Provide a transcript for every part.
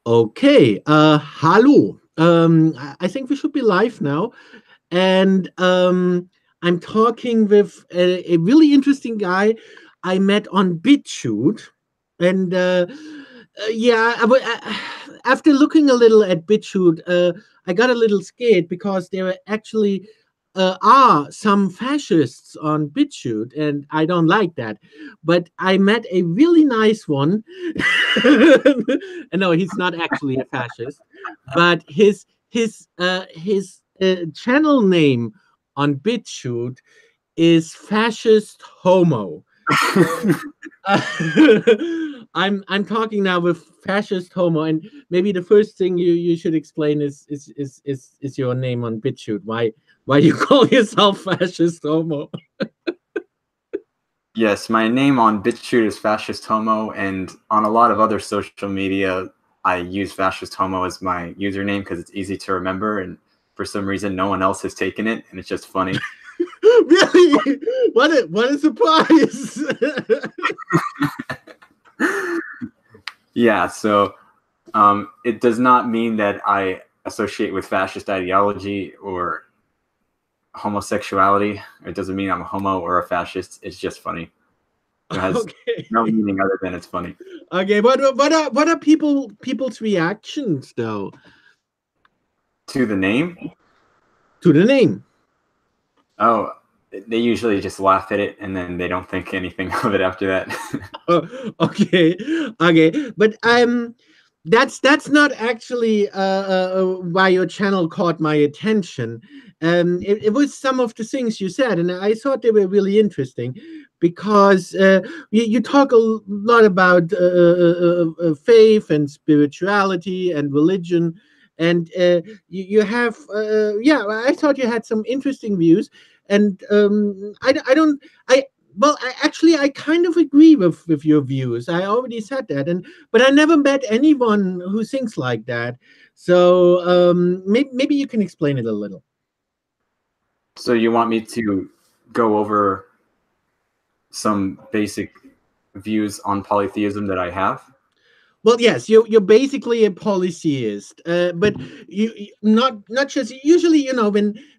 Okay, hallo. I think we should be live now. And I'm talking with a really interesting guy I met on BitChute. And yeah, after looking a little at BitChute, I got a little scared because there actually are some fascists on BitChute, and I don't like that. But I met a really nice one. And no, he's not actually a fascist, but his channel name on BitChute is Fascist Homo. Uh, I'm talking now with Fascist Homo, and maybe the first thing you should explain is your name on BitChute. Why you call yourself Fascist Homo? Yes, my name on BitChute is Fascist Homo, and on a lot of other social media, I use Fascist Homo as my username because it's easy to remember, and for some reason, no one else has taken it, and it's just funny. Really? What a surprise! Yeah, so it does not mean that I associate with fascist ideology or homosexuality. It doesn't mean I'm a homo or a fascist. It's just funny. It has Okay. no meaning other than it's funny. Okay, what are people's reactions though To the name, to the name? oh, they usually just laugh at it and then they don't think anything of it after that. Oh, okay, okay, but that's not actually why your channel caught my attention. It was some of the things you said, and I thought they were really interesting because you talk a lot about faith and spirituality and religion, and you have yeah. I thought you had some interesting views, and I don't. Well, I kind of agree with your views. I already said that, and but I never met anyone who thinks like that. So maybe you can explain it a little. So you want me to go over some basic views on polytheism that I have? Well, yes, you're basically a polytheist, but not just usually.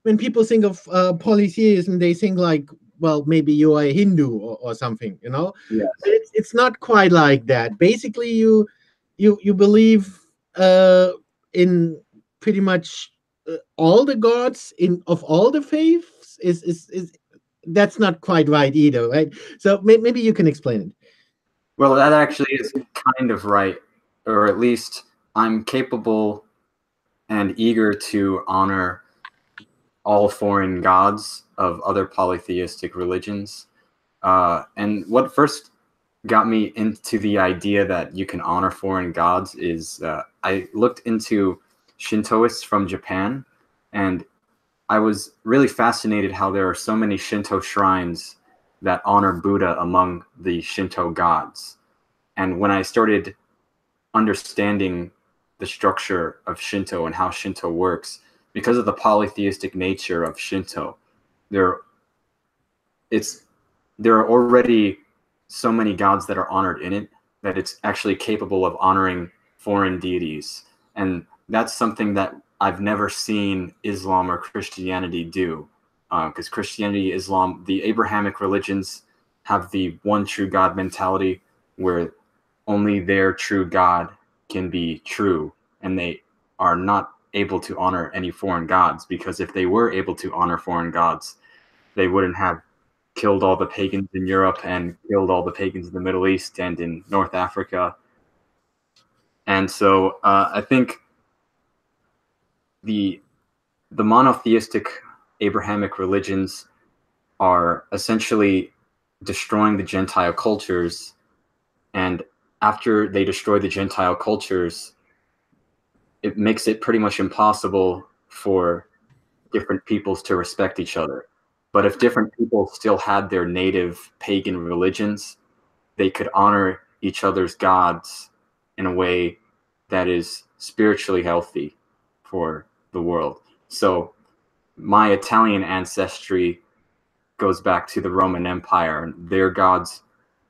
When people think of polytheism, they think like, well, maybe you are a Hindu or something. But Yes. it's not quite like that. Basically, you believe in pretty much all the gods in of all the faiths. Is That's not quite right either, right? So maybe you can explain it. Well, that actually is kind of right, or at least I'm capable and eager to honor all foreign gods of other polytheistic religions. And what first got me into the idea that you can honor foreign gods is I looked into Shintoists from Japan, and I was really fascinated how there are so many Shinto shrines that honor Buddha among the Shinto gods. And when I started understanding the structure of Shinto and how Shinto works, because of the polytheistic nature of Shinto, there it's there are already so many gods that are honored in it that it's actually capable of honoring foreign deities. And that's something that I've never seen Islam or Christianity do. Because Christianity, Islam, the Abrahamic religions have the one true God mentality where only their true God can be true, and they are not able to honor any foreign gods, because if they were able to honor foreign gods, they wouldn't have killed all the pagans in Europe and killed all the pagans in the Middle East and in North Africa. And so I think the monotheistic Abrahamic religions are essentially destroying the Gentile cultures, and after they destroy the Gentile cultures, it makes it pretty much impossible for different peoples to respect each other. But if different people still had their native pagan religions, they could honor each other's gods in a way that is spiritually healthy for the world. So my Italian ancestry goes back to the Roman Empire, and their gods,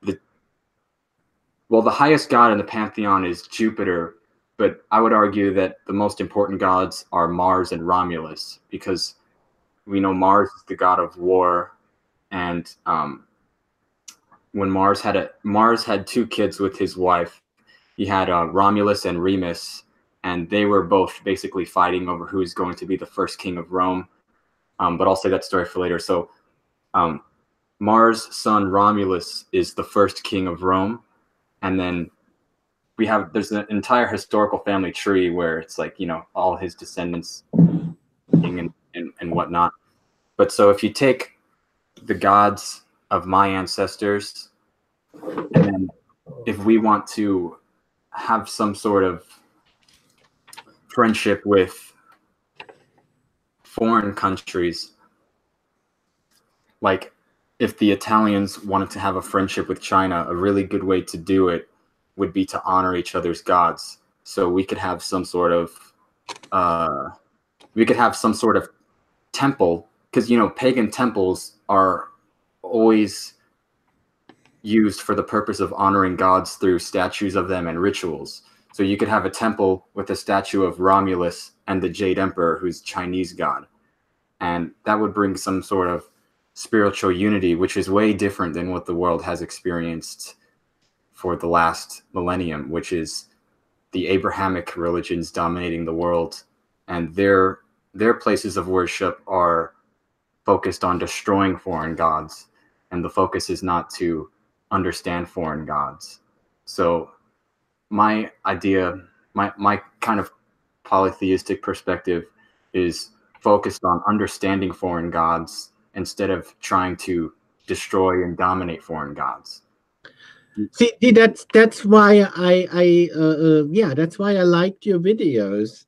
the highest god in the pantheon is Jupiter, but I would argue that the most important gods are Mars and Romulus, because we know Mars is the god of war, and when Mars had two kids with his wife. He had Romulus and Remus, and they were both basically fighting over who's going to be the first king of Rome. But I'll save that story for later. So Mars' son Romulus is the first king of Rome, and then there's an entire historical family tree where it's like, all his descendants king and whatnot. But so if you take the gods of my ancestors, and then if we want to have some sort of friendship with foreign countries, like if the Italians wanted to have a friendship with China, a really good way to do it would be to honor each other's gods. So we could have some sort of temple, because pagan temples are always used for the purpose of honoring gods through statues of them and rituals. So you could have a temple with a statue of Romulus and the Jade Emperor, who's Chinese god. And that would bring some sort of spiritual unity, which is way different than what the world has experienced for the last millennium, which is the Abrahamic religions dominating the world. And their places of worship are focused on destroying foreign gods. And the focus is not to understand foreign gods. So my idea, my kind of polytheistic perspective is focused on understanding foreign gods instead of trying to destroy and dominate foreign gods. See, that's why that's why I liked your videos.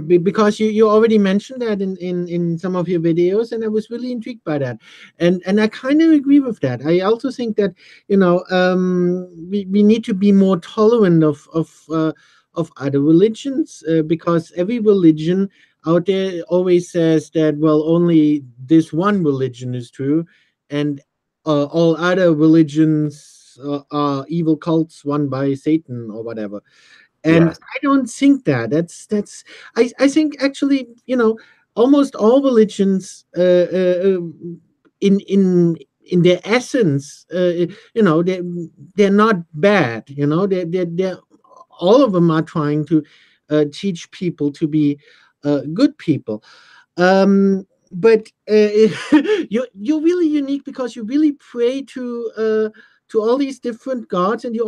Because you already mentioned that in some of your videos, and I was really intrigued by that, and I kind of agree with that. I also think that we need to be more tolerant of other religions, because every religion out there always says that, well, only this one religion is true, and all other religions are evil cults run by Satan or whatever. And Yes. I don't think that. I think actually, almost all religions, in their essence, they're not bad. They're all of them are trying to teach people to be good people. But you're really unique because you really pray to all these different gods, and you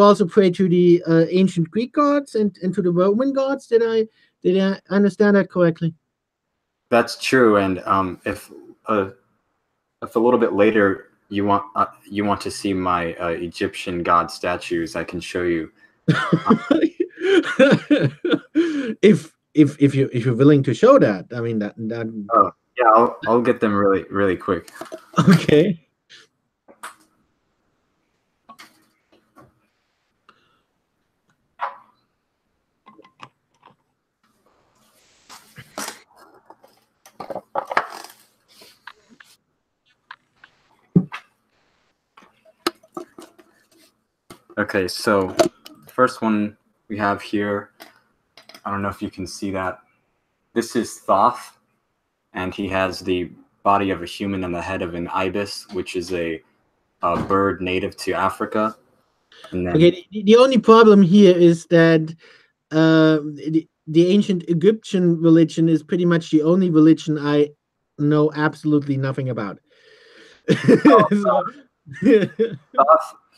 also pray to the ancient Greek gods and to the Roman gods. Did I understand that correctly? That's true. And if a little bit later you want to see my Egyptian god statues, I can show you. If you're willing to show that, I mean that. Oh yeah, I'll get them really really quick. Okay. Okay, so first one we have here, I don't know if you can see that. This is Thoth, and he has the body of a human and the head of an ibis, which is a bird native to Africa. And then, Okay. The only problem here is that the ancient Egyptian religion is pretty much the only religion I know absolutely nothing about. So,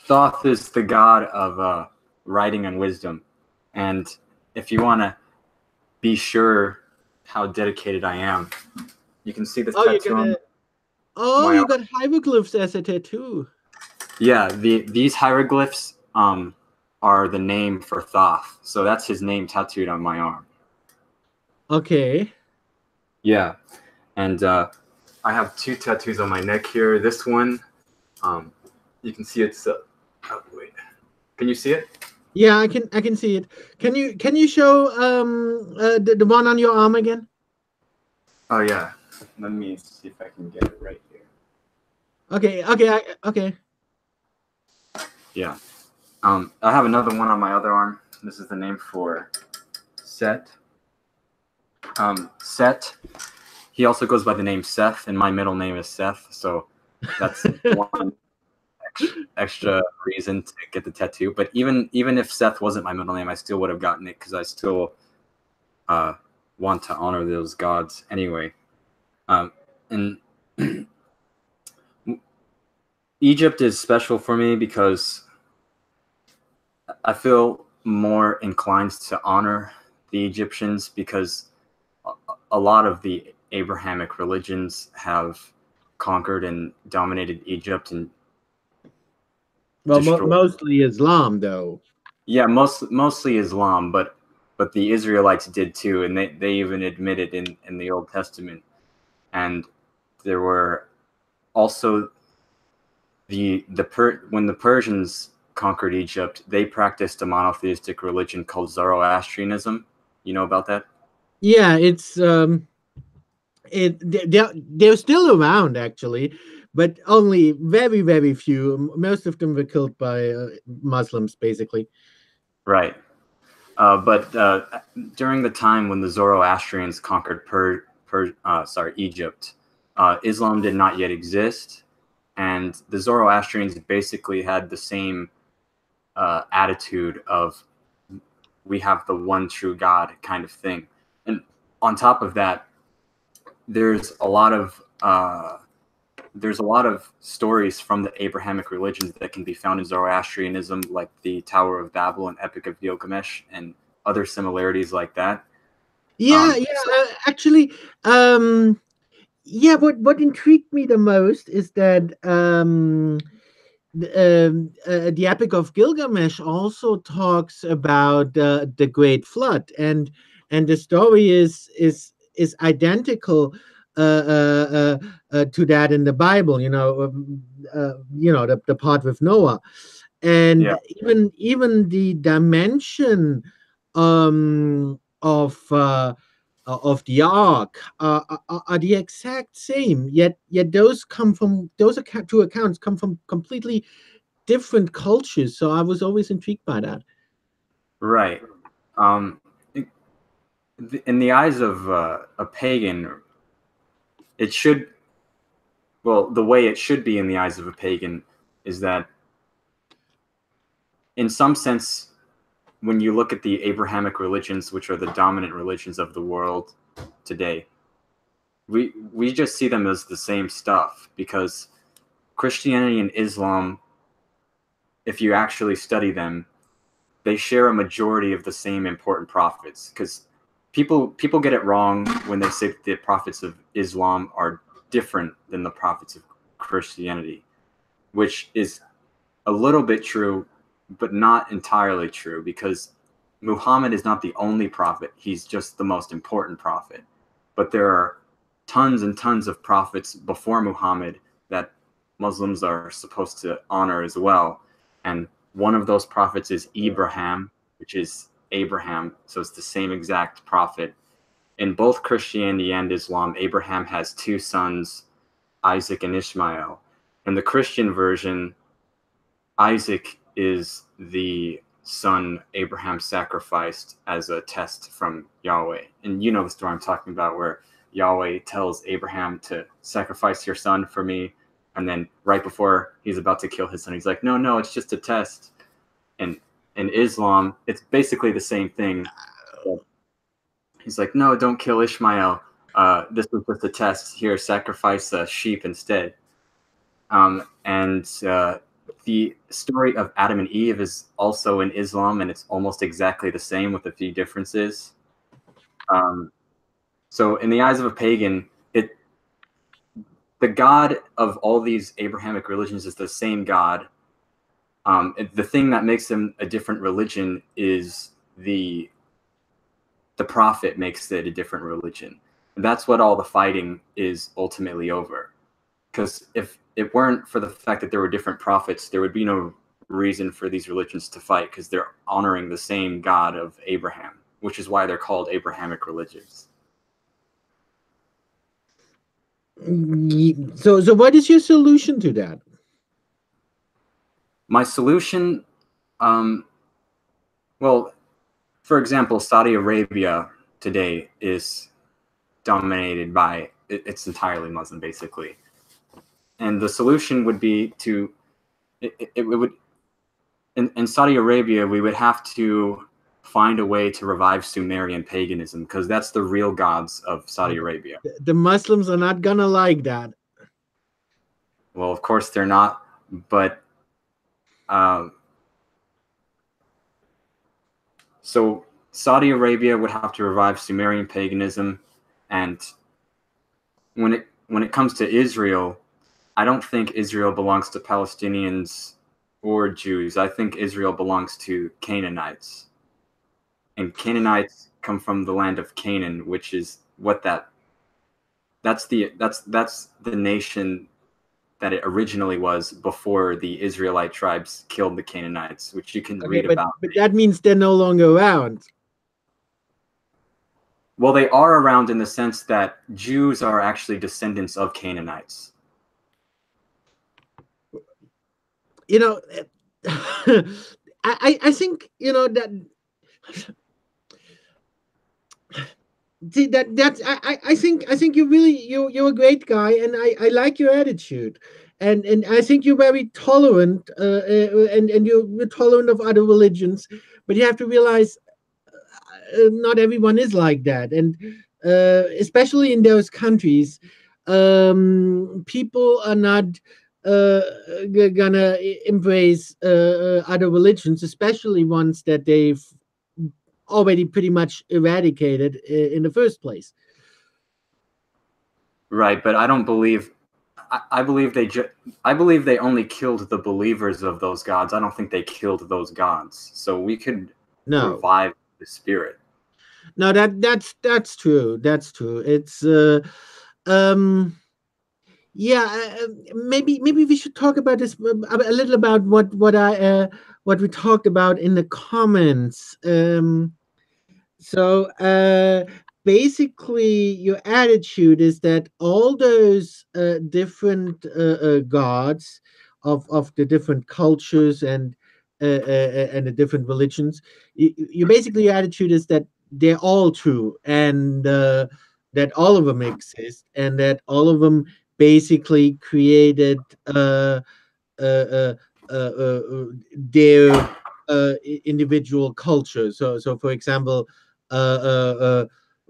Thoth is the god of writing and wisdom. And if you want to be sure how dedicated I am, you can see this tattoo. You got hieroglyphs as a tattoo. Yeah, these hieroglyphs are the name for Thoth. So that's his name tattooed on my arm. Okay. Yeah, and I have two tattoos on my neck here. This one, you can see it's. Oh, wait, can you see it? Yeah, I can see it. Can you show the one on your arm again? Oh yeah, let me see if I can get it right here. Okay. Okay. Yeah. I have another one on my other arm. This is the name for Set. Set. He also goes by the name Seth, and my middle name is Seth, so that's one extra reason to get the tattoo. But even if Seth wasn't my middle name, I still would have gotten it because I still want to honor those gods anyway. And Egypt is special for me because I feel more inclined to honor the Egyptians because a lot of the Abrahamic religions have conquered and dominated Egypt and mostly Islam, though. Yeah, mostly Islam, but the Israelites did too, and they even admit it in the Old Testament. And there were also when the Persians conquered Egypt, they practiced a monotheistic religion called Zoroastrianism. You know about that? Yeah, it's they're still around actually, but only very, very few. Most of them were killed by Muslims, basically. Right. But during the time when the Zoroastrians conquered Egypt, Islam did not yet exist, and the Zoroastrians basically had the same attitude of we have the one true God kind of thing. And on top of that, there's a lot of stories from the Abrahamic religions that can be found in Zoroastrianism, like the Tower of Babel and Epic of Gilgamesh, and other similarities like that. Yeah, actually, yeah. What intrigued me the most is that the Epic of Gilgamesh also talks about the Great Flood, and the story is identical to that in the Bible. The part with Noah, and Yeah. even the dimension of the ark are the exact same. Yet those two accounts come from completely different cultures. So I was always intrigued by that. Right. In the eyes of a pagan, the way it should be in the eyes of a pagan is that, in some sense, when you look at the Abrahamic religions, which are the dominant religions of the world today, we just see them as the same stuff, because Christianity and Islam, if you actually study them, they share a majority of the same important prophets. Because people get it wrong when they say that the prophets of Islam are different than the prophets of Christianity, which is a little bit true, but not entirely true, because Muhammad is not the only prophet. He's just the most important prophet. But there are tons and tons of prophets before Muhammad that Muslims are supposed to honor as well. And one of those prophets is Abraham, which is Abraham. So it's the same exact prophet. In both Christianity and Islam, Abraham has two sons, Isaac and Ishmael. In the Christian version, Isaac is the son Abraham sacrificed as a test from Yahweh. And you know the story I'm talking about, where Yahweh tells Abraham to sacrifice your son for me. And then right before he's about to kill his son, he's like, no, it's just a test. And in Islam, it's basically the same thing. He's like, no, don't kill Ishmael. This was just a test. Here, sacrifice a sheep instead. The story of Adam and Eve is also in Islam, and it's almost exactly the same with a few differences. So in the eyes of a pagan, the God of all these Abrahamic religions is the same God. The thing that makes them a different religion is the prophet makes it a different religion. And that's what all the fighting is ultimately over. Because if it weren't for the fact that there were different prophets, there would be no reason for these religions to fight, because they're honoring the same God of Abraham, which is why they're called Abrahamic religions. So what is your solution to that? My solution, well, for example, Saudi Arabia today is dominated by, it's entirely Muslim, basically. And the solution would be to, it would, in Saudi Arabia, we would have to find a way to revive Sumerian paganism, because that's the real gods of Saudi Arabia. The Muslims are not gonna like that. Well, of course they're not, but so Saudi Arabia would have to revive Sumerian paganism, and when it comes to Israel, I don't think Israel belongs to Palestinians or Jews. I think Israel belongs to Canaanites. And Canaanites come from the land of Canaan, which is what that's the nation that it originally was before the Israelite tribes killed the Canaanites, which you can read about. But that means they're no longer around. Well, they are around in the sense that Jews are actually descendants of Canaanites. You know, I think, you know, that see that's I think you're a great guy, and I like your attitude, and I think you're very tolerant, and you're tolerant of other religions, but you have to realize not everyone is like that, and especially in those countries, people are not gonna embrace other religions, especially ones that they've already pretty much eradicated in the first place. Right, but I don't believe. I believe I believe they only killed the believers of those gods. I don't think they killed those gods. So we could revive the spirit. No, that's true. That's true. It's yeah, maybe we should talk about this a little about what we talked about in the comments. So basically, your attitude is that all those different gods of the different cultures and the different religions, you basically your attitude is that they're all true, and that all of them exist, and that all of them basically created uh, uh, their individual culture. So for example,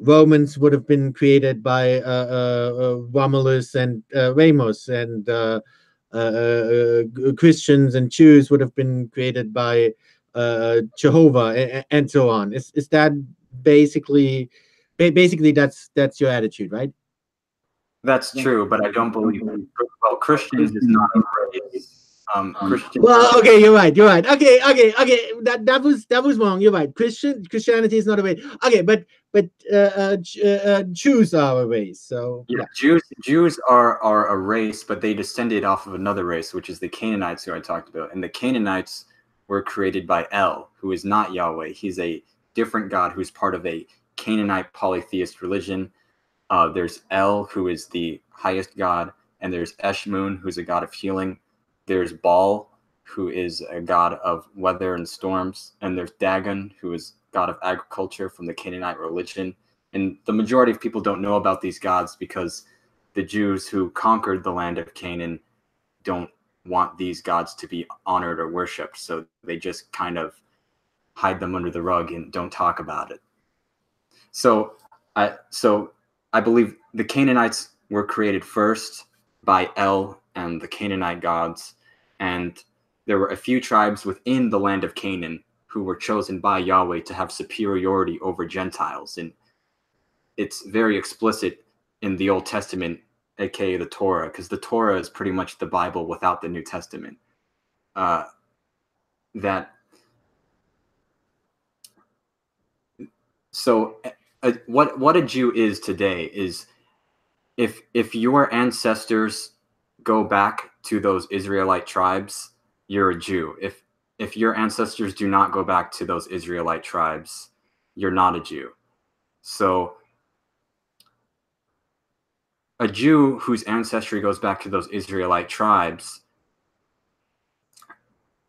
Romans would have been created by Romulus and Remus, and Christians and Jews would have been created by Jehovah, and so on. Is that basically basically that's your attitude, right? That's true, but I don't believe. Well, Christians is not a race. Christians. Well, okay, you're right. You're right. Okay. That was wrong. You're right. Christianity is not a race. Okay, but Jews are a race. So yeah. Jews are a race, but they descended off of another race, which is the Canaanites, who I talked about. And the Canaanites were created by El, who is not Yahweh. He's a different god who's part of a Canaanite polytheist religion. There's El, who is the highest god, and there's Eshmun, who's a god of healing. There's Baal, who is a god of weather and storms, and there's Dagon, who is god of agriculture from the Canaanite religion. And the majority of people don't know about these gods because the Jews who conquered the land of Canaan don't want these gods to be honored or worshipped, so they just kind of hide them under the rug and don't talk about it. So I believe the Canaanites were created first by El and the Canaanite gods, and there were a few tribes within the land of Canaan who were chosen by Yahweh to have superiority over Gentiles. And it's very explicit in the Old Testament, aka the Torah, because the Torah is pretty much the Bible without the New Testament. What a Jew is today is if your ancestors go back to those Israelite tribes, you're a Jew. If your ancestors do not go back to those Israelite tribes, you're not a Jew. So a Jew whose ancestry goes back to those Israelite tribes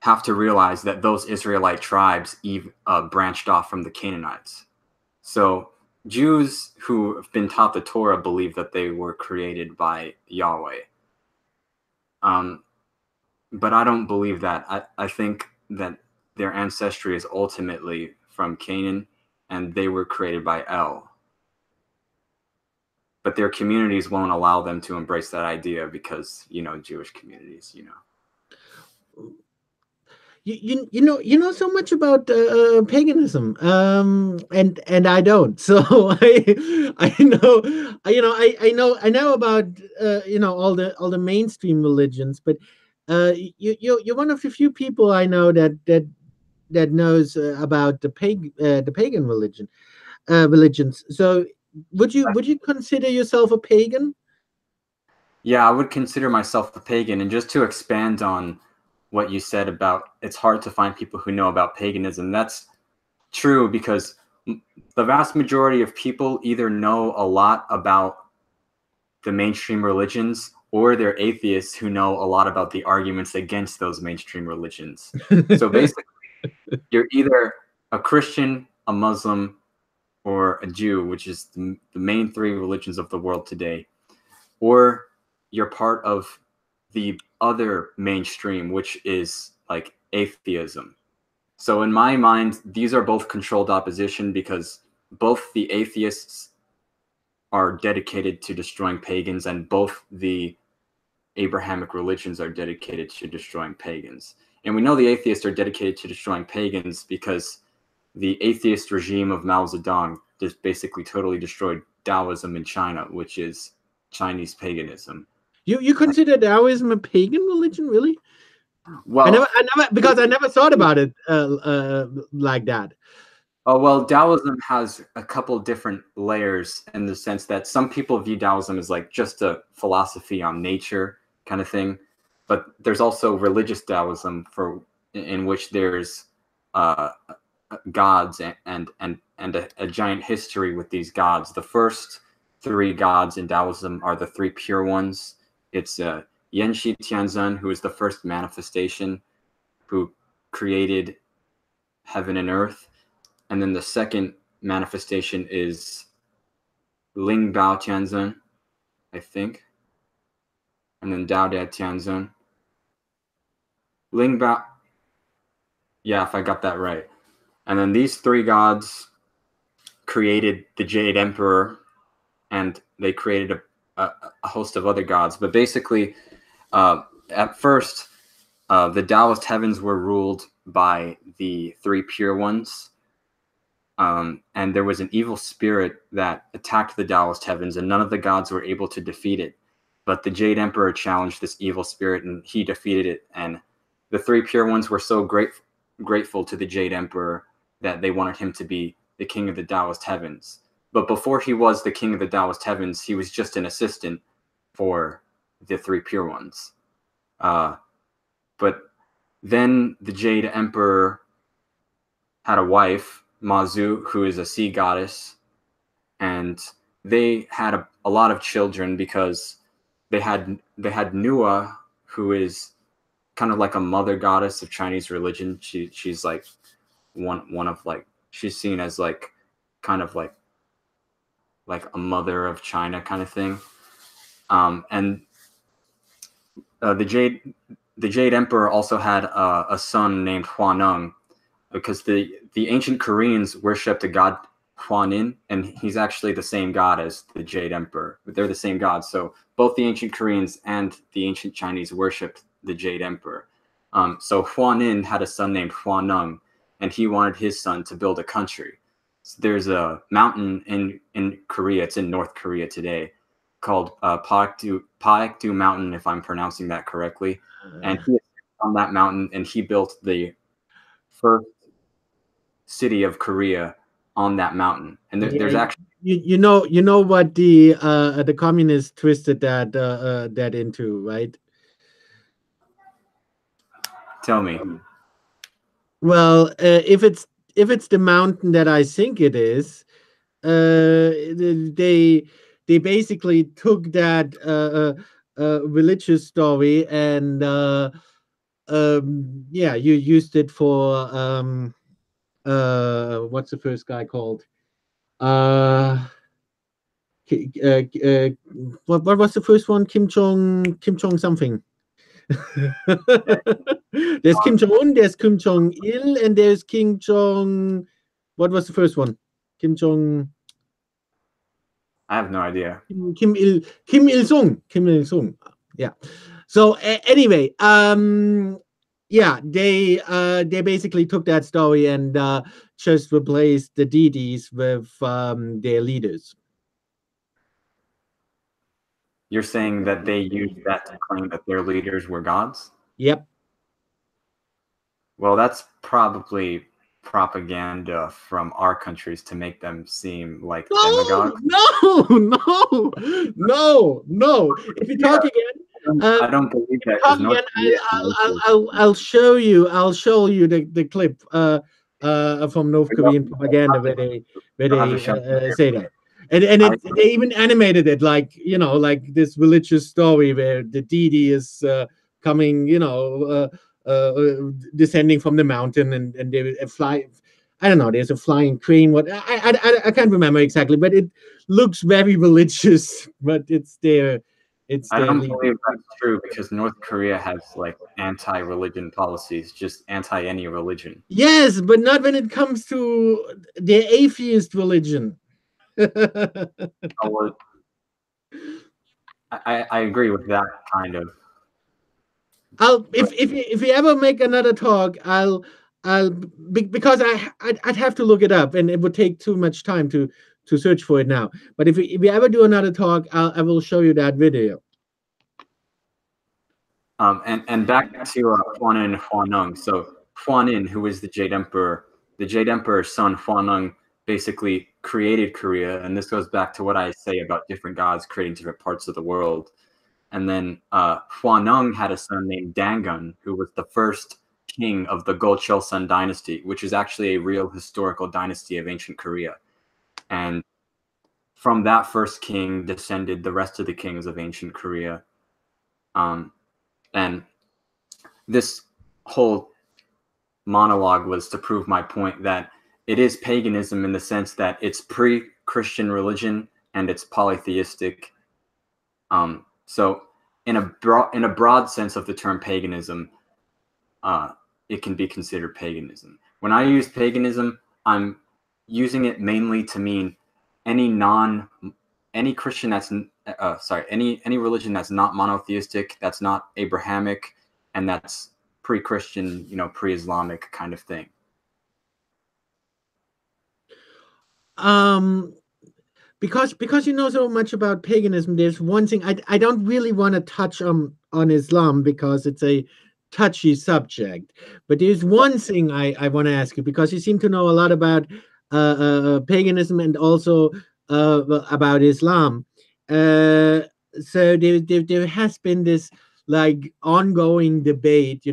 have to realize that those Israelite tribes branched off from the Canaanites. So Jews who have been taught the Torah believe that they were created by Yahweh. But I don't believe that. I think that their ancestry is ultimately from Canaan, and they were created by El. But their communities won't allow them to embrace that idea because, Jewish communities, You know so much about paganism, and I don't. So I know, I know about all the mainstream religions, but you're one of the few people I know that knows about the pagan religions. So would you consider yourself a pagan? Yeah, I would consider myself a pagan. And just to expand on what you said about it's hard to find people who know about paganism, that's true because the vast majority of people either know a lot about the mainstream religions or they're atheists who know a lot about the arguments against those mainstream religions. So basically, you're either a Christian, a Muslim, or a Jew, which is the main three religions of the world today, or you're part of the other mainstream, which is like atheism. So in my mind, these are both controlled opposition because both the atheists are dedicated to destroying pagans and both the Abrahamic religions are dedicated to destroying pagans. And we know the atheists are dedicated to destroying pagans because the atheist regime of Mao Zedong just basically totally destroyed Taoism in China, which is Chinese paganism. You consider Taoism a pagan religion, really? Well, Because I never thought about it like that. well, Taoism has a couple different layers in the sense that some people view Taoism as like just a philosophy on nature kind of thing, but there's also religious Taoism in which there's gods and a giant history with these gods. The first three gods in Taoism are the three pure ones. It's Yanxi Tianzhen, who is the first manifestation, who created heaven and earth. And then the second manifestation is Ling Bao Tianzhen, I think. And then Dao De Tianzhen. Ling Bao, yeah, if I got that right. And then these three gods created the Jade Emperor, and they created a host of other gods. But basically, at first, the Taoist heavens were ruled by the three pure ones. And there was an evil spirit that attacked the Taoist heavens, and none of the gods were able to defeat it. But the Jade Emperor challenged this evil spirit, and he defeated it. And the three pure ones were so grateful to the Jade Emperor that they wanted him to be the king of the Taoist heavens. But before he was the king of the Taoist heavens, he was just an assistant for the three pure ones. But then the Jade Emperor had a wife, Mazu, who is a sea goddess, and they had a lot of children because they had Nua, who is kind of like a mother goddess of Chinese religion. She's like one of like, she's seen as like kind of like a mother of China kind of thing. And the Jade Emperor also had a son named Huaneng, because the ancient Koreans worshipped a god Huanin, and he's actually the same god as the Jade Emperor. They're the same god. So both the ancient Koreans and the ancient Chinese worshipped the Jade Emperor. So Huanin had a son named Huaneng, and he wanted his son to build a country. So there's a mountain in Korea, it's in North Korea today, called Paekdu Mountain, if I'm pronouncing that correctly. And he on that mountain, and he built the first city of Korea on that mountain. And there's Yeah, actually, you know what the communists twisted that into, right? tell me. Well, if it's the mountain that I think it is, they basically took that religious story and yeah, you used it for what's the first guy called? Uh, what was the first one? Kim Jong something. There's Kim Jong Un, there's Kim Jong Il, and there's Kim Jong. What was the first one? Kim Jong. I have no idea. Kim Il Sung. Kim Il Sung. Yeah. So anyway, yeah, they basically took that story and just replaced the deities with their leaders. You're saying that they used that to claim that their leaders were gods? Yep. Well, that's probably propaganda from our countries to make them seem like demagogues. No. If you talk again, I don't believe that talk because North again, Korea. I'll show you. I'll show you the clip from North Korean propaganda where You'll have they to show me say that, and they even animated it like like this religious story where the deity is coming, descending from the mountain, and they fly. I don't know. There's a flying crane. What I can't remember exactly, but it looks very religious. But it's their I don't lead. believe that's true because North Korea has like anti-religion policies, just anti any religion. Yes, but not when it comes to the atheist religion. Oh, I agree with that kind of. I'll But if we ever make another talk, I'll because I'd have to look it up and it would take too much time to search for it now. But if we ever do another talk, I will show you that video. and back to Huanin and Huaneng. So Huanin, who is the Jade Emperor's son, Huaneng, basically created Korea, and this goes back to what I say about different gods creating different parts of the world. And then Huaneng had a son named Dangun, who was the first king of the Go-Joseon dynasty, which is actually a real historical dynasty of ancient Korea. And from that first king descended the rest of the kings of ancient Korea. And this whole monologue was to prove my point that it is paganism in the sense that it's pre-Christian religion and it's polytheistic. So in a broad sense of the term paganism, it can be considered paganism. When I use paganism, I'm using it mainly to mean any Christian that's any religion that's not monotheistic, that's not Abrahamic, and that's pre-Christian, pre-Islamic kind of thing. Because you know so much about paganism, there's one thing I don't really want to touch on Islam because it's a touchy subject. But there's one thing I want to ask you because you seem to know a lot about paganism and also about Islam. Uh, so there has been this like ongoing debate,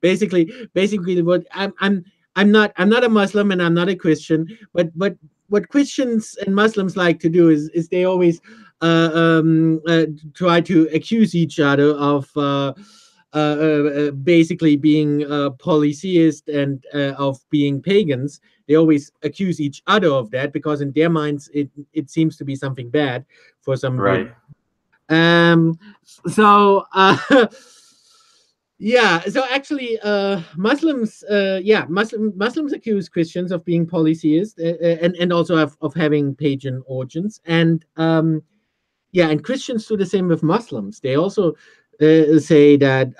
basically what I'm not a Muslim and I'm not a Christian, but what Christians and Muslims like to do is they always try to accuse each other of basically being polytheist and of being pagans. They always accuse each other of that because in their minds it seems to be something bad for some Right. reason. Um, so yeah, so actually, Muslims accuse Christians of being polytheist and also of having pagan origins, and and Christians do the same with Muslims. They also say that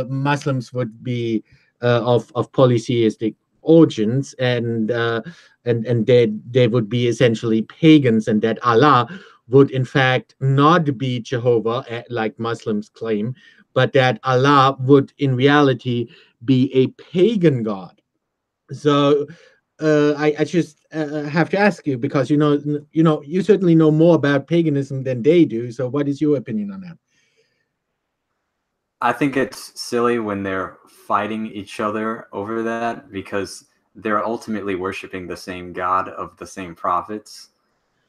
Muslims would be of polytheistic origins, and they would be essentially pagans, and that Allah would in fact not be Jehovah like Muslims claim, but that Allah would in reality be a pagan god. So I just have to ask you because you certainly know more about paganism than they do. So what is your opinion on that? I think it's silly when they're fighting each other over that because they're ultimately worshiping the same God of the same prophets.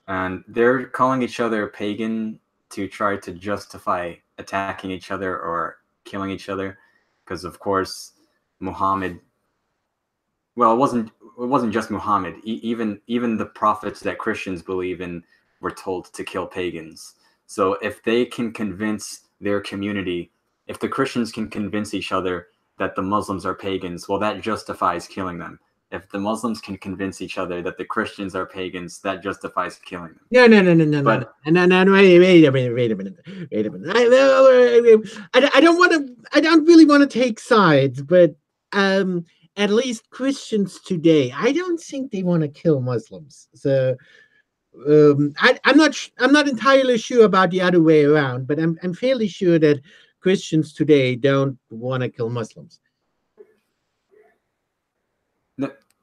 And they're calling each other pagan to try to justify attacking each other or killing each other, because of course Muhammad. Well, it wasn't just Muhammad. Even the prophets that Christians believe in were told to kill pagans. So if they can convince their community, if the Christians can convince each other that the Muslims are pagans, well, that justifies killing them. If the Muslims can convince each other that the Christians are pagans, that justifies killing them. No. Wait a minute. Wait a minute. I don't want to. I don't really want to take sides, but at least Christians today, I don't think they want to kill Muslims. So I'm not entirely sure about the other way around, but I'm fairly sure that Christians today don't want to kill Muslims.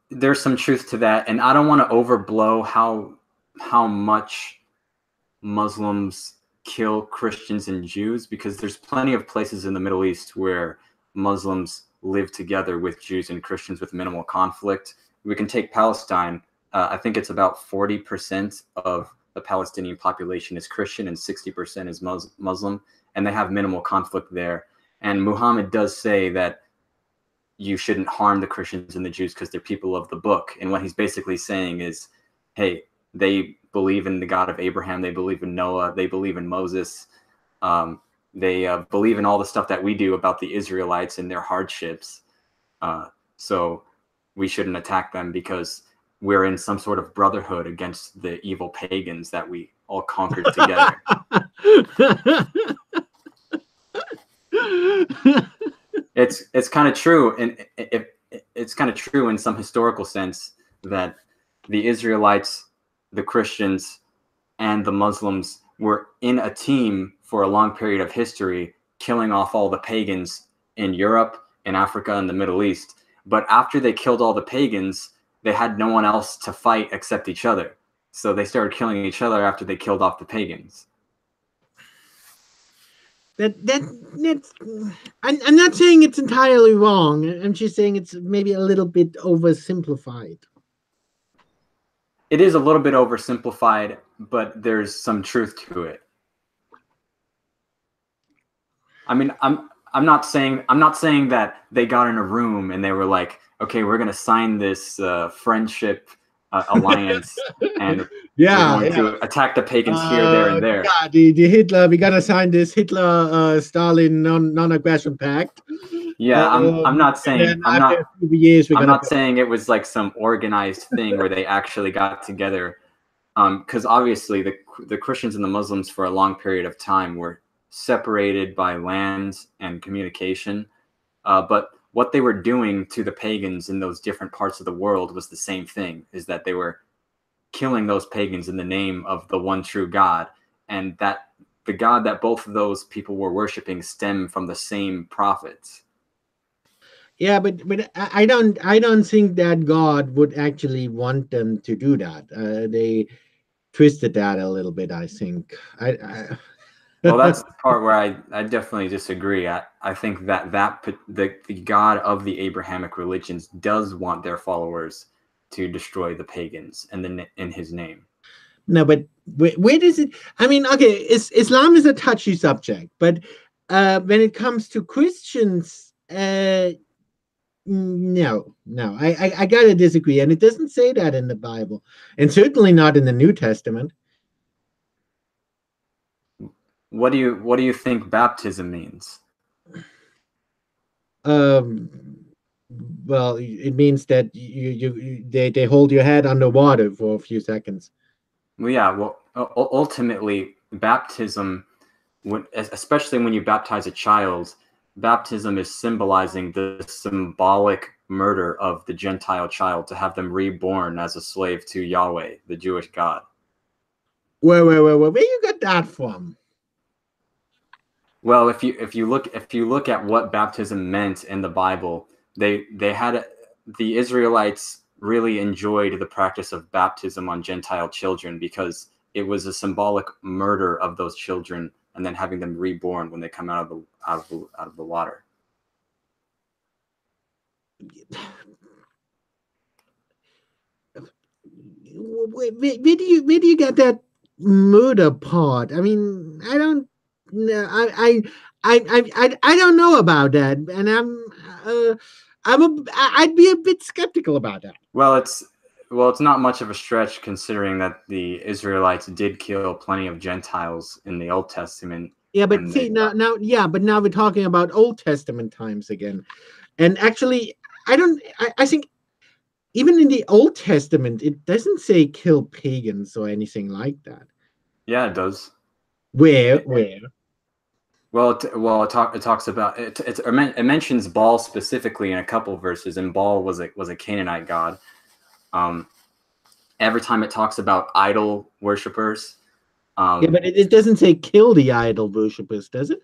There's some truth to that, and I don't want to overblow how much Muslims kill Christians and Jews, because there's plenty of places in the Middle East where Muslims live together with Jews and Christians with minimal conflict. We can take Palestine. I think it's about 40% of the Palestinian population is Christian and 60% is Muslim, and they have minimal conflict there. And Muhammad does say that you shouldn't harm the Christians and the Jews because they're people of the book. And what he's basically saying is, hey, they believe in the God of Abraham, they believe in Noah, they believe in Moses, they believe in all the stuff that we do about the Israelites and their hardships. So we shouldn't attack them because we're in some sort of brotherhood against the evil pagans that we all conquered together. It's kind of true, and it's kind of true in some historical sense that the Israelites, the Christians, and the Muslims were in a team for a long period of history, killing off all the pagans in Europe, in Africa, and the Middle East. But after they killed all the pagans, they had no one else to fight except each other. So they started killing each other after they killed off the pagans. That's I'm not saying it's entirely wrong. I'm just saying it's maybe a little bit oversimplified. It is a little bit oversimplified, but there's some truth to it. I mean, I'm not saying that they got in a room and they were like, okay, we're gonna sign this friendship alliance, and we're going to attack the pagans here, there, and there. Yeah, the Hitler. We gotta sign this Hitler-Stalin non-aggression pact. Yeah, I'm not saying saying it was like some organized thing where they actually got together, because obviously the Christians and the Muslims for a long period of time were separated by land and communication, but what they were doing to the pagans in those different parts of the world was the same thing, is that they were killing those pagans in the name of the one true God, and that the God that both of those people were worshiping stemmed from the same prophets. Yeah, but I don't think that God would actually want them to do that. They twisted that a little bit, I think. Well, that's the part where I definitely disagree. I think that the God of the Abrahamic religions does want their followers to destroy the pagans and then in his name. No, but where does it? I mean, okay, Islam is a touchy subject, but when it comes to Christians, no, I gotta disagree, and it doesn't say that in the Bible, and certainly not in the New Testament. What do you think baptism means? Well, it means that they hold your head underwater for a few seconds. Well, yeah. Well, ultimately, baptism, especially when you baptize a child, baptism is symbolizing the symbolic murder of the Gentile child to have them reborn as a slave to Yahweh, the Jewish God. Where you got that from? Well, if you look at what baptism meant in the Bible, they had the Israelites really enjoyed the practice of baptism on Gentile children because it was a symbolic murder of those children and then having them reborn when they come out of the water. Where do you get that murder part? I mean, I don't no, I don't know about that, and I'd be a bit skeptical about that. Well, it's not much of a stretch considering that the Israelites did kill plenty of Gentiles in the Old Testament, Yeah, but and see they but now we're talking about Old Testament times again, and actually, I think even in the Old Testament, it doesn't say kill pagans or anything like that. yeah, it does. Where? It talks about it mentions Baal specifically in a couple verses, and Baal was a Canaanite god. Um, every time it talks about idol worshippers, Yeah, but it doesn't say kill the idol worshippers, does it?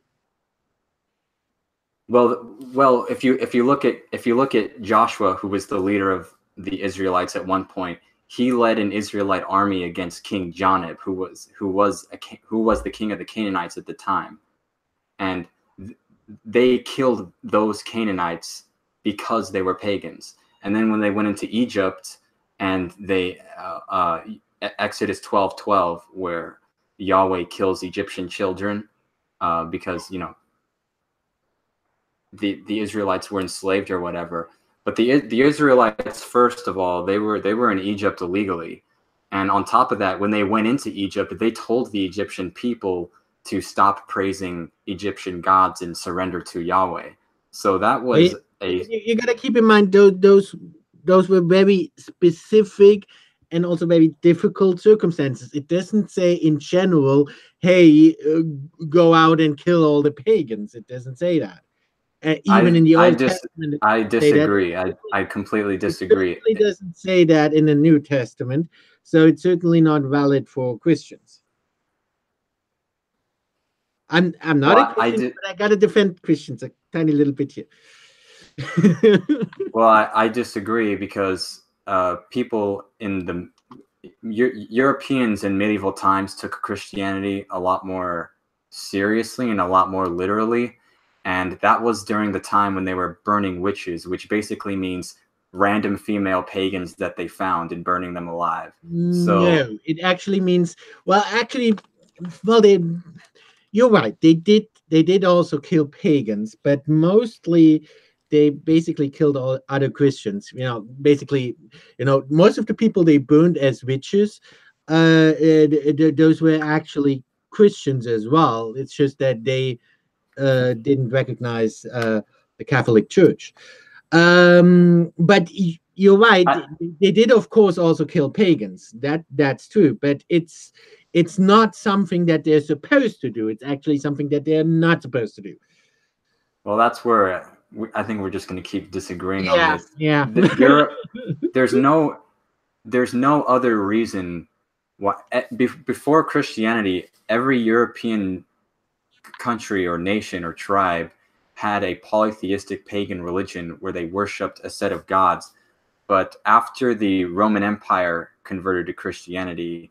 well, if you look at Joshua, who was the leader of the Israelites at one point, he led an Israelite army against King Jonab, who was the king of the Canaanites at the time, and they killed those Canaanites because they were pagans. And then when they went into Egypt, and they Exodus 12:12, where Yahweh kills Egyptian children because the Israelites were enslaved or whatever. But the Israelites, first of all, they were in Egypt illegally, and on top of that, when they went into Egypt, they told the Egyptian people to stop praising Egyptian gods and surrender to Yahweh. So that was a You gotta keep in mind those were very specific and also very difficult circumstances. It doesn't say in general, "Hey, go out and kill all the pagans." It doesn't say that. Even I in the I Old dis Testament, it I doesn't say that. disagree. I completely It disagree. certainly doesn't say that in the New Testament, so it's certainly not valid for Christians. I'm not Well, a I Christian, did. but I gotta defend Christians a tiny little bit here. Well, I disagree because people in the Europeans in medieval times took Christianity a lot more seriously and a lot more literally, and that was during the time when they were burning witches, which basically means random female pagans that they found and burning them alive. So No, it actually means actually, well, you're right. They did also kill pagans, but mostly they basically killed all other Christians. Basically, most of the people they burned as witches, those were actually Christians as well. It's just that they didn't recognize the Catholic Church. But you're right. I, They did, of course, also kill pagans. That's true. But it's not something that they're supposed to do. It's actually something that they're not supposed to do. well, that's where I think we're just going to keep disagreeing on Yeah, this. yeah. Europe, there's no other reason why before Christianity, every European country or nation or tribe had a polytheistic pagan religion where they worshipped a set of gods. But after the Roman Empire converted to Christianity,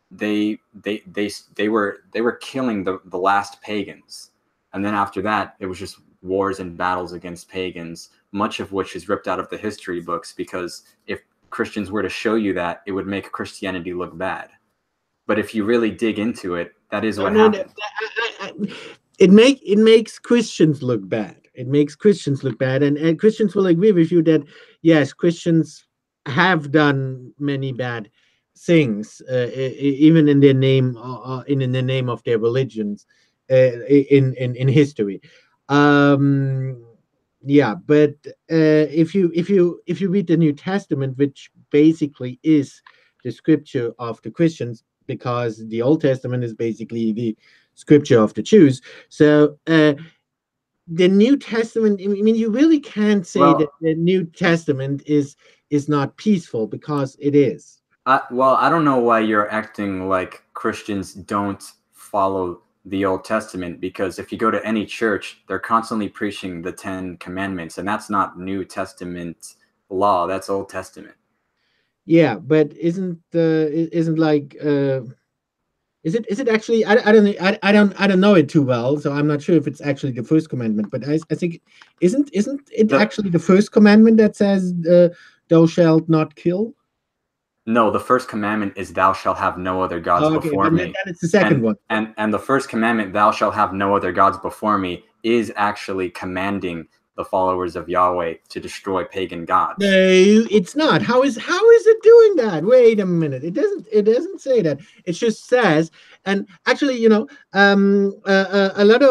they were killing the last pagans, and then after that, it was just wars and battles against pagans, much of which is ripped out of the history books because if Christians were to show you that, it would make Christianity look bad. But if you really dig into it, that is No, what no, no. happened. It makes Christians look bad. It makes Christians look bad, and Christians will agree with you that yes, Christians have done many bad things, even in their name, in the name of their religions, in history. Um, yeah, but if you read the New Testament, which basically is the scripture of the Christians, because the Old Testament is basically the scripture of the Jews. So the New Testament, I mean, you really can't say that Well, the New Testament is not peaceful, because it is. I don't know why you're acting like Christians don't follow the Old Testament, because if you go to any church, they're constantly preaching the Ten Commandments, and that's not New Testament law, that's Old Testament. Yeah, but isn't like is it actually, I don't know it too well, so I'm not sure if it's actually the first commandment, but I think isn't it The actually the first commandment that says thou shalt not kill? No, the first commandment is thou shalt have no other gods Oh, okay, before then me. it's the second one. And the first commandment, thou shalt have no other gods before me, is actually commanding the followers of Yahweh to destroy pagan gods. No, it's not. How is it doing that? Wait a minute. It doesn't say that. It just says, and actually, a lot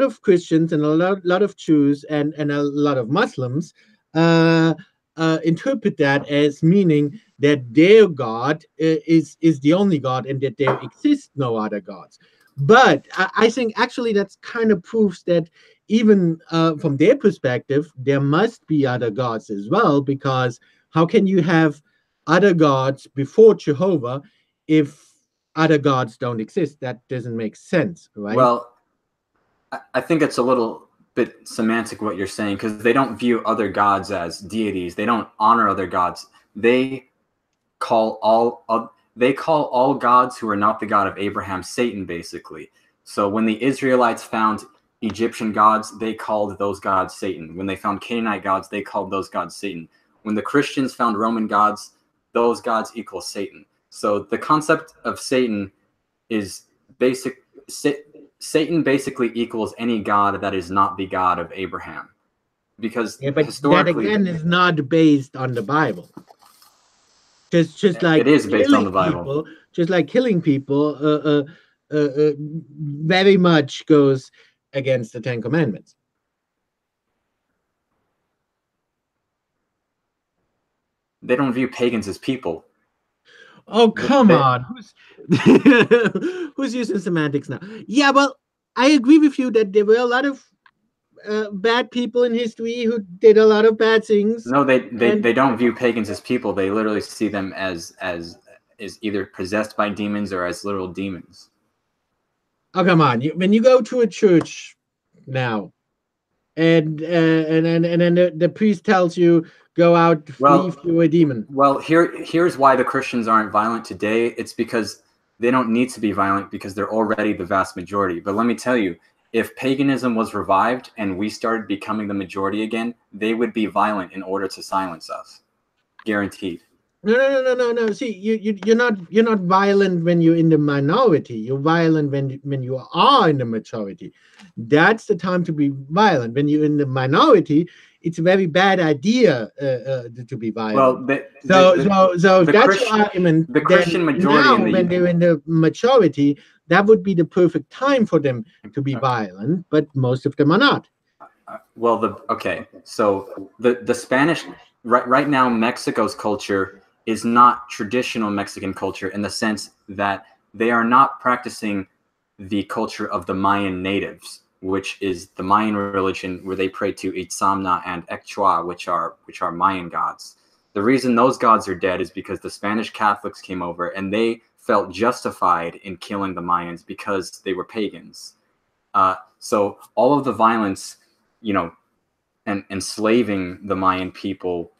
of Christians and a lot of Jews and a lot of Muslims uh, interpret that as meaning that their God is the only God and that there exist no other gods. But I think actually that's kind of proves that even from their perspective, there must be other gods as well, because how can you have other gods before Jehovah if other gods don't exist? That doesn't make sense, right? Well, I think it's a little bit semantic what you're saying, because they don't view other gods as deities. They don't honor other gods. They call all gods who are not the God of Abraham Satan, basically. So when the Israelites found Egyptian gods, they called those gods Satan. When they found Canaanite gods, they called those gods Satan. When the Christians found Roman gods, those gods equal Satan. So the concept of Satan is basic. Satan basically equals any god that is not the God of Abraham, because Yeah, but that historically again is not based on the Bible. Just it like is based on killing the Bible. people, just like killing people, very much goes against the Ten Commandments. They don't view pagans as people. Oh, come They, on. Who's using semantics now? Yeah, well, I agree with you that there were a lot of bad people in history who did a lot of bad things. no, they, they And they don't view pagans as people. They literally see them as either possessed by demons or as literal demons. oh, come on. When you go to a church now, and then the priest tells you, go out, leave Well, you a demon. here's why the Christians aren't violent today. It's because they don't need to be violent, because they're already the vast majority. But let me tell you, if paganism was revived and we started becoming the majority again, they would be violent in order to silence us. Guaranteed. No. See, you're not violent when you're in the minority. You're violent when you are in the majority. That's the time to be violent. When you're in the minority, it's a very bad idea to be Well, violent. the So the so if the that's your Christian argument, the then Christian majority now in when the they're in the majority, that would be the perfect time for them to be okay. violent. But most of them are not. Well, so the Spanish right now, Mexico's culture is not traditional Mexican culture, in the sense that they are not practicing the culture of the Mayan natives, which is the Mayan religion where they pray to Itzamna and Echua, which are Mayan gods. The reason those gods are dead is because the Spanish Catholics came over and they felt justified in killing the Mayans because they were pagans. So all of the violence, and enslaving the Mayan people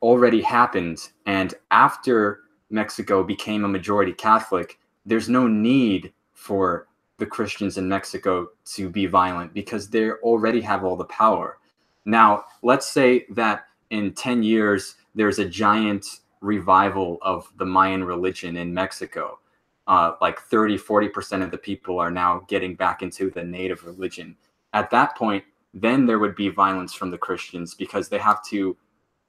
already happened. And after Mexico became a majority Catholic, there's no need for the Christians in Mexico to be violent, because they already have all the power. Now, let's say that in 10 years, there's a giant revival of the Mayan religion in Mexico. Like 30-40% of the people are now getting back into the native religion. At that point, then there would be violence from the Christians, because they have to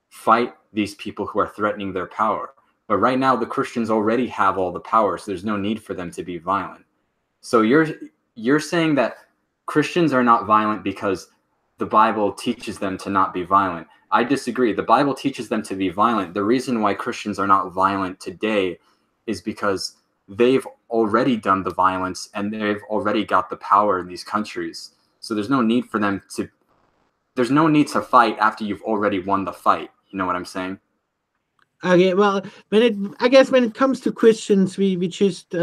fight these people who are threatening their power. But right now, the Christians already have all the power, so there's no need for them to be violent. So you're saying that Christians are not violent because the Bible teaches them to not be violent. I disagree. The Bible teaches them to be violent. The reason why Christians are not violent today is because they've already done the violence and they've already got the power in these countries. So there's no need to fight after you've already won the fight. You know what I'm saying? Okay, well, I guess when it comes to Christians, we just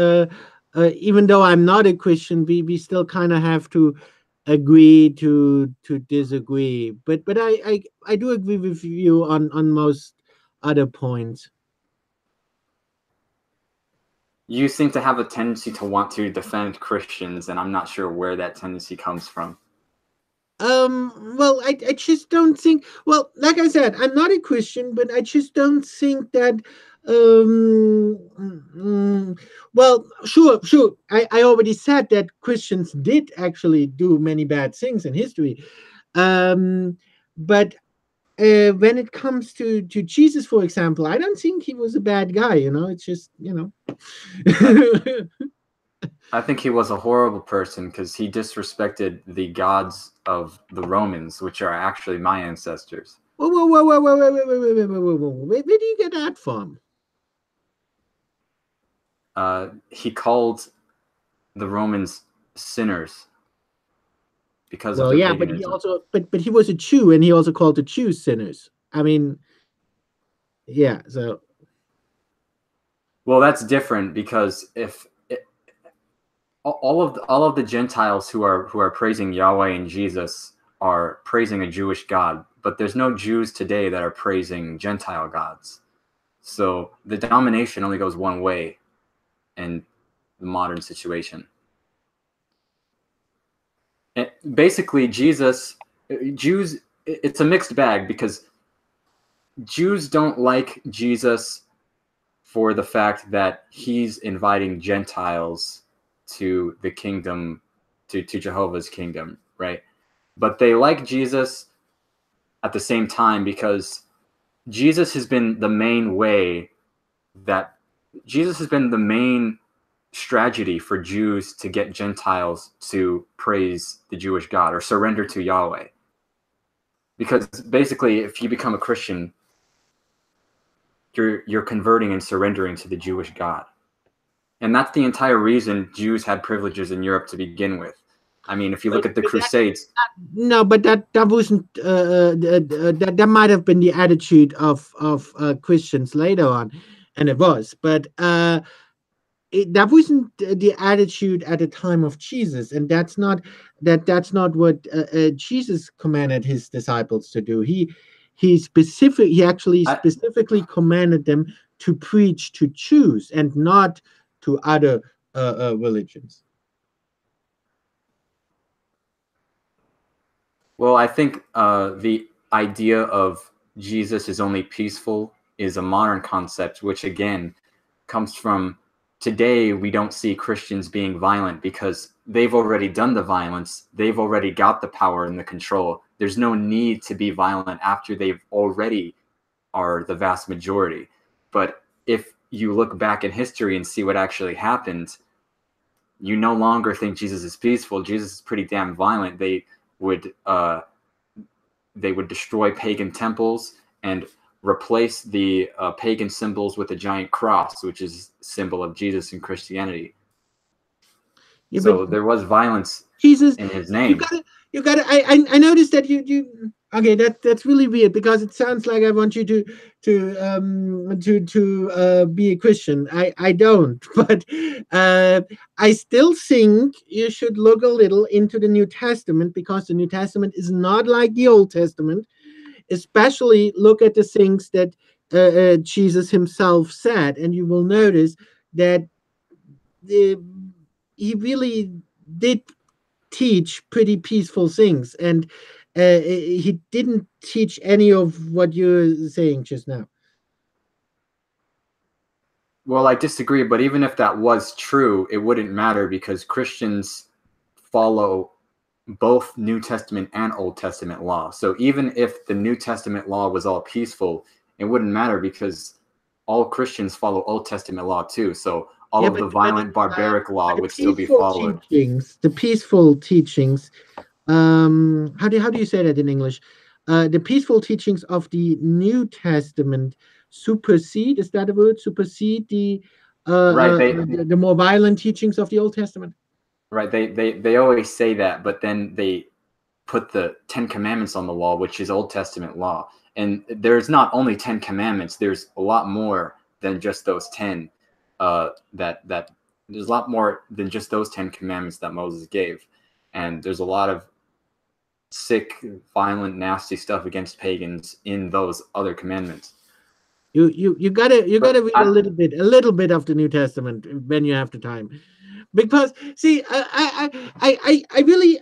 even though I'm not a Christian, we still kind of have to agree to disagree. But I do agree with you on most other points. You seem to have a tendency to want to defend Christians, and I'm not sure where that tendency comes from. Well, I just don't think, well, like I said, I'm not a Christian, but I just don't think that, well, sure. I already said that Christians did actually do many bad things in history. But when it comes to Jesus, for example, I don't think he was a bad guy, it's just, I, I think he was a horrible person because he disrespected the gods of the Romans, which are actually my ancestors. Whoa, whoa, whoa, whoa, whoa, whoa, whoa, whoa, whoa, whoa, whoa, whoa. Where do you get that from? He called the Romans sinners because of Well, their yeah, but he paganism. also, but he was a Jew, and he also called the Jews sinners. I mean, yeah. So, Well, that's different because if all of the Gentiles who are praising Yahweh and Jesus are praising a Jewish God, but there's no Jews today that are praising Gentile gods. So the domination only goes one way in the modern situation. And basically, Jews, it's a mixed bag because Jews don't like Jesus for the fact that he's inviting Gentiles to the kingdom, to Jehovah's kingdom, right? But they like Jesus at the same time because Jesus has been the main way that Jesus has been the main strategy for Jews to get Gentiles to praise the Jewish God or surrender to Yahweh. Because basically, if you become a Christian, you're converting and surrendering to the Jewish God. And that's the entire reason Jews had privileges in Europe to begin with. I mean, if you look at the but Crusades. no, but that wasn't that might have been the attitude of Christians later on, and it was, but that wasn't the attitude at the time of Jesus, and that's not what Jesus commanded his disciples to do. He actually I, specifically commanded them to preach to Jews and not to other religions. well, I think the idea of Jesus is only peaceful is a modern concept, which again comes from today. We don't see Christians being violent because they've already done the violence. They've already got the power and the control. There's no need to be violent after they've already are the vast majority. But if you look back in history and see what actually happened, you no longer think Jesus is peaceful. Jesus is pretty damn violent. Would they would destroy pagan temples and replace the pagan symbols with a giant cross, which is a symbol of Jesus in Christianity. Yeah, but So there was violence Jesus, in his you name. gotta, you gotta. I noticed that you. Okay, that's really weird because it sounds like I want you to be a Christian. I don't, but I still think you should look a little into the New Testament because the New Testament is not like the Old Testament. Especially look at the things that Jesus himself said, and you will notice that the, he really did teach pretty peaceful things, and he didn't teach any of what you're saying just now. Well, I disagree, but even if that was true, it wouldn't matter because Christians follow both New Testament and Old Testament law. So even if the New Testament law was all peaceful, it wouldn't matter because all Christians follow Old Testament law too. So all Yeah, of the violent, barbaric law but would still be followed. the peaceful teachings. How do you say that in English? The peaceful teachings of the New Testament supersede. Is that a word? Supersede Right? the more violent teachings of the Old Testament. Right. They always say that, but then they put the Ten Commandments on the wall, which is Old Testament law. And there's not only 10 commandments, there's a lot more than just those 10. That there's a lot more than just those 10 commandments that Moses gave. And there's a lot of sick, violent, nasty stuff against pagans in those other commandments. You gotta But read a little bit of the New Testament when you have the time. Because see, I really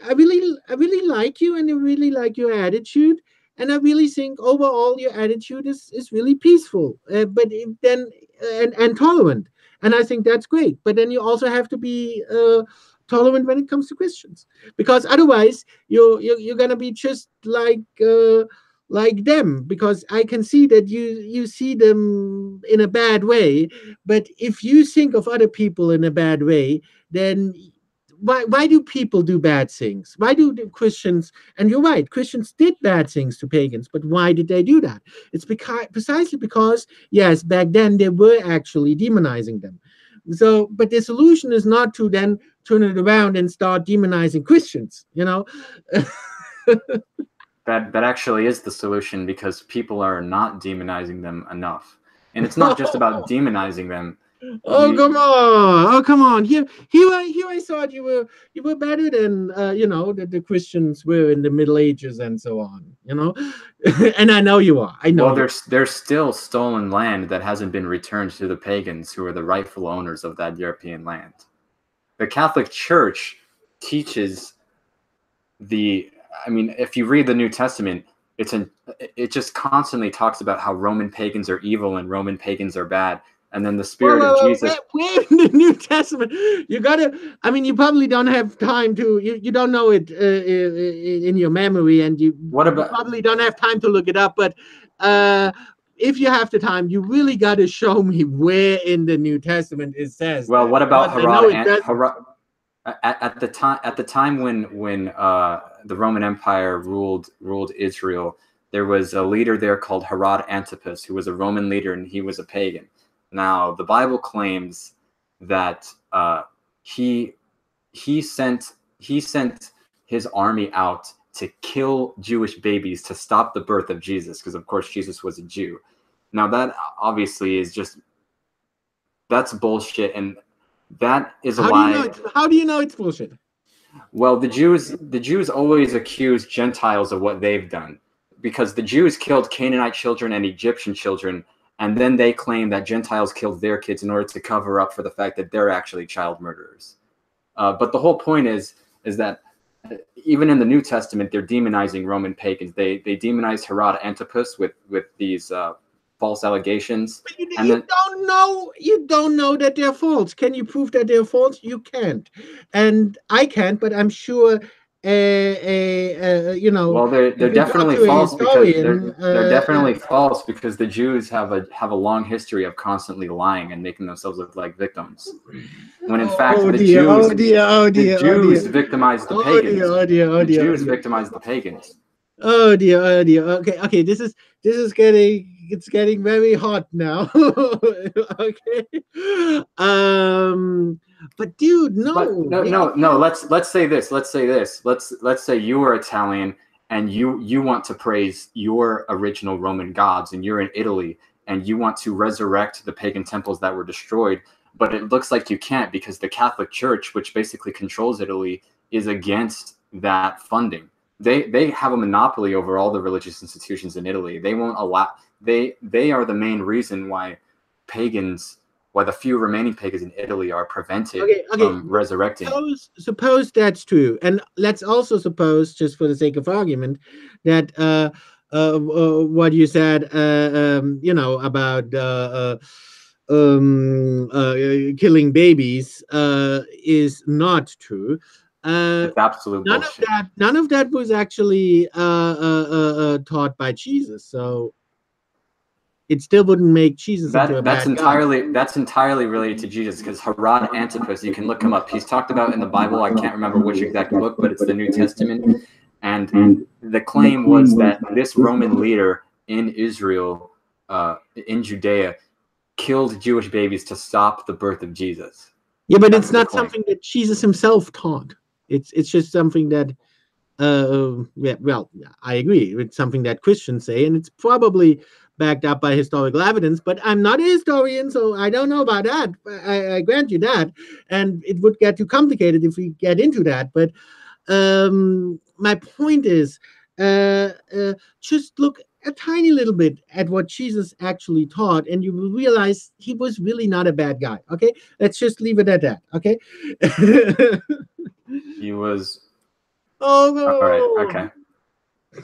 like you, and I really like your attitude, and I really think overall your attitude is really peaceful, but then and tolerant, and I think that's great. But then you also have to be tolerant when it comes to Christians, because otherwise you're gonna be just like them, because I can see that you see them in a bad way. But if you think of other people in a bad way, then why do people do bad things? Why do the Christians? And you're right, Christians did bad things to pagans, but why did they do that? It's because precisely because, yes, back then they were actually demonizing them. So, but the solution is not to then turn it around and start demonizing Christians. That actually is the solution, because people are not demonizing them enough. And it's not just about demonizing them. Oh, come on! Oh, come on! Here I thought you were better than the Christians were in the Middle Ages and so on. And I know you are. I know Well, you. there's still stolen land that hasn't been returned to the pagans, who are the rightful owners of that European land. The Catholic Church teaches I mean, if you read the New Testament, it just constantly talks about how Roman pagans are evil and Roman pagans are bad. And then the Spirit of Jesus. Where in the New Testament? You gotta. I mean, you probably don't have time to. You don't know it in your memory, and you probably don't have time to look it up. But if you have the time, you really got to show me where in the New Testament it says. Well, that. what about Herod? At the time when the Roman Empire ruled Israel, there was a leader there called Herod Antipas, who was a Roman leader, and he was a pagan. Now, the Bible claims that he sent his army out to kill Jewish babies to stop the birth of Jesus, because of course Jesus was a Jew. Now, that obviously is that's bullshit, and that is a lie. How do you know it's bullshit? Well, the Jews always accuse Gentiles of what they've done, because the Jews killed Canaanite children and Egyptian children, and then they claim that Gentiles killed their kids in order to cover up for the fact that they're actually child murderers. But the whole point is that even in the New Testament, they're demonizing Roman pagans. They demonize Herod Antipas with these false allegations. But you don't know that they're false. Can you prove that they're false? You can't, and I can't. But I'm sure. Well, they're definitely false because they're definitely false because the Jews have a long history of constantly lying and making themselves look like victims. When in fact the Jews victimized the pagans. The Jews victimized the pagans. Oh dear. Okay. This is getting very hot now. Okay. But dude, no. Let's say this. Let's say you are Italian and you want to praise your original Roman gods, and you're in Italy and you want to resurrect the pagan temples that were destroyed, but it looks like you can't because the Catholic Church, which basically controls Italy, is against that funding. They have a monopoly over all the religious institutions in Italy. They won't allow. They are the main reason why the few remaining pagans in Italy are prevented from resurrecting. Suppose that's true, and let's also suppose, just for the sake of argument, that what you said, about killing babies is not true. It's absolute bullshit. None of that was actually taught by Jesus, so it still wouldn't make Jesus into a bad guy. That's entirely related to Jesus, because Herod Antipas, you can look him up. He's talked about in the Bible. I can't remember which exact book, but it's the New Testament. And the claim was that this Roman leader in Israel, in Judea, killed Jewish babies to stop the birth of Jesus. Yeah, but it's not something that Jesus himself taught. It's just something that, I agree. It's something that Christians say, and it's probably backed up by historical evidence, but I'm not a historian, so I don't know about that. I grant you that, and it would get too complicated if we get into that. But my point is, just look a tiny little bit at what Jesus actually taught, and you will realize he was really not a bad guy. Okay, let's just leave it at that. Okay. He was Oh all right. no. Okay.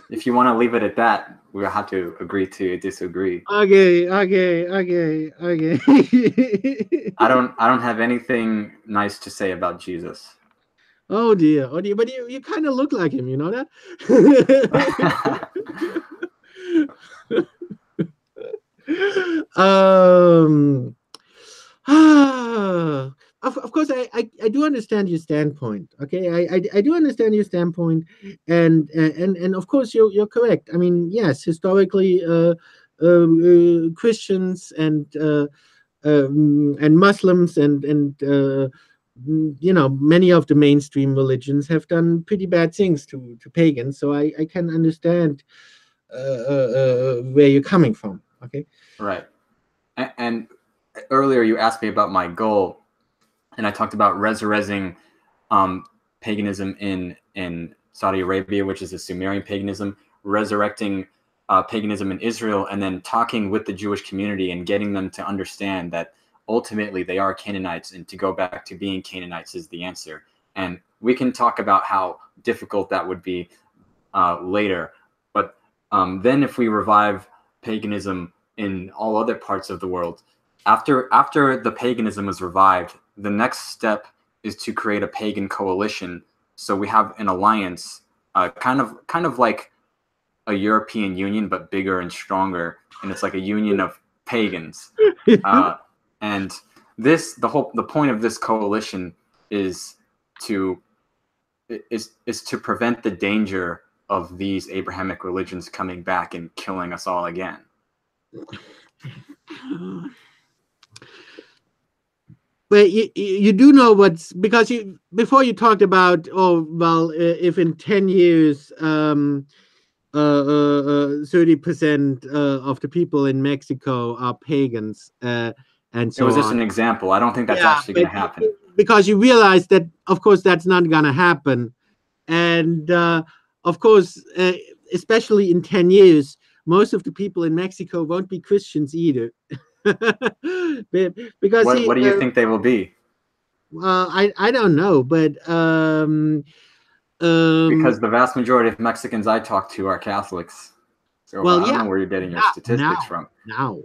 If you want to leave it at that, we'll have to agree to disagree. Okay, okay, okay, okay. I don't have anything nice to say about Jesus. Oh dear, oh dear. But you kind of look like him, you know that? um of course I do understand your standpoint. Okay, I do understand your standpoint, and of course you're correct. I mean, yes, historically Christians and Muslims and many of the mainstream religions have done pretty bad things to pagans. So I can understand where you're coming from. Okay. Right. And earlier you asked me about my goal, and I talked about resurrecting paganism in Saudi Arabia, which is a Sumerian paganism, resurrecting paganism in Israel, and then talking with the Jewish community and getting them to understand that ultimately they are Canaanites, and to go back to being Canaanites is the answer. And we can talk about how difficult that would be later. But then if we revive paganism in all other parts of the world, after the paganism is revived, the next step is to create a pagan coalition. So we have an alliance, kind of like a European Union, but bigger and stronger, and it's like a union of pagans. And the point of this coalition is to prevent the danger of these Abrahamic religions coming back and killing us all again. But you do know what's, because before you talked about, oh well, if in 10 years 30% of the people in Mexico are pagans, and It so was just on. an example. I don't think that's Yeah, actually but going to happen. because you realize that, of course, that's not gonna happen, and of course, especially in 10 years, most of the people in Mexico won't be Christians either. Because What do you think they will be? I don't know, but Because the vast majority of Mexicans I talk to are Catholics. So well, I don't yeah, know where you're getting your statistics from. now.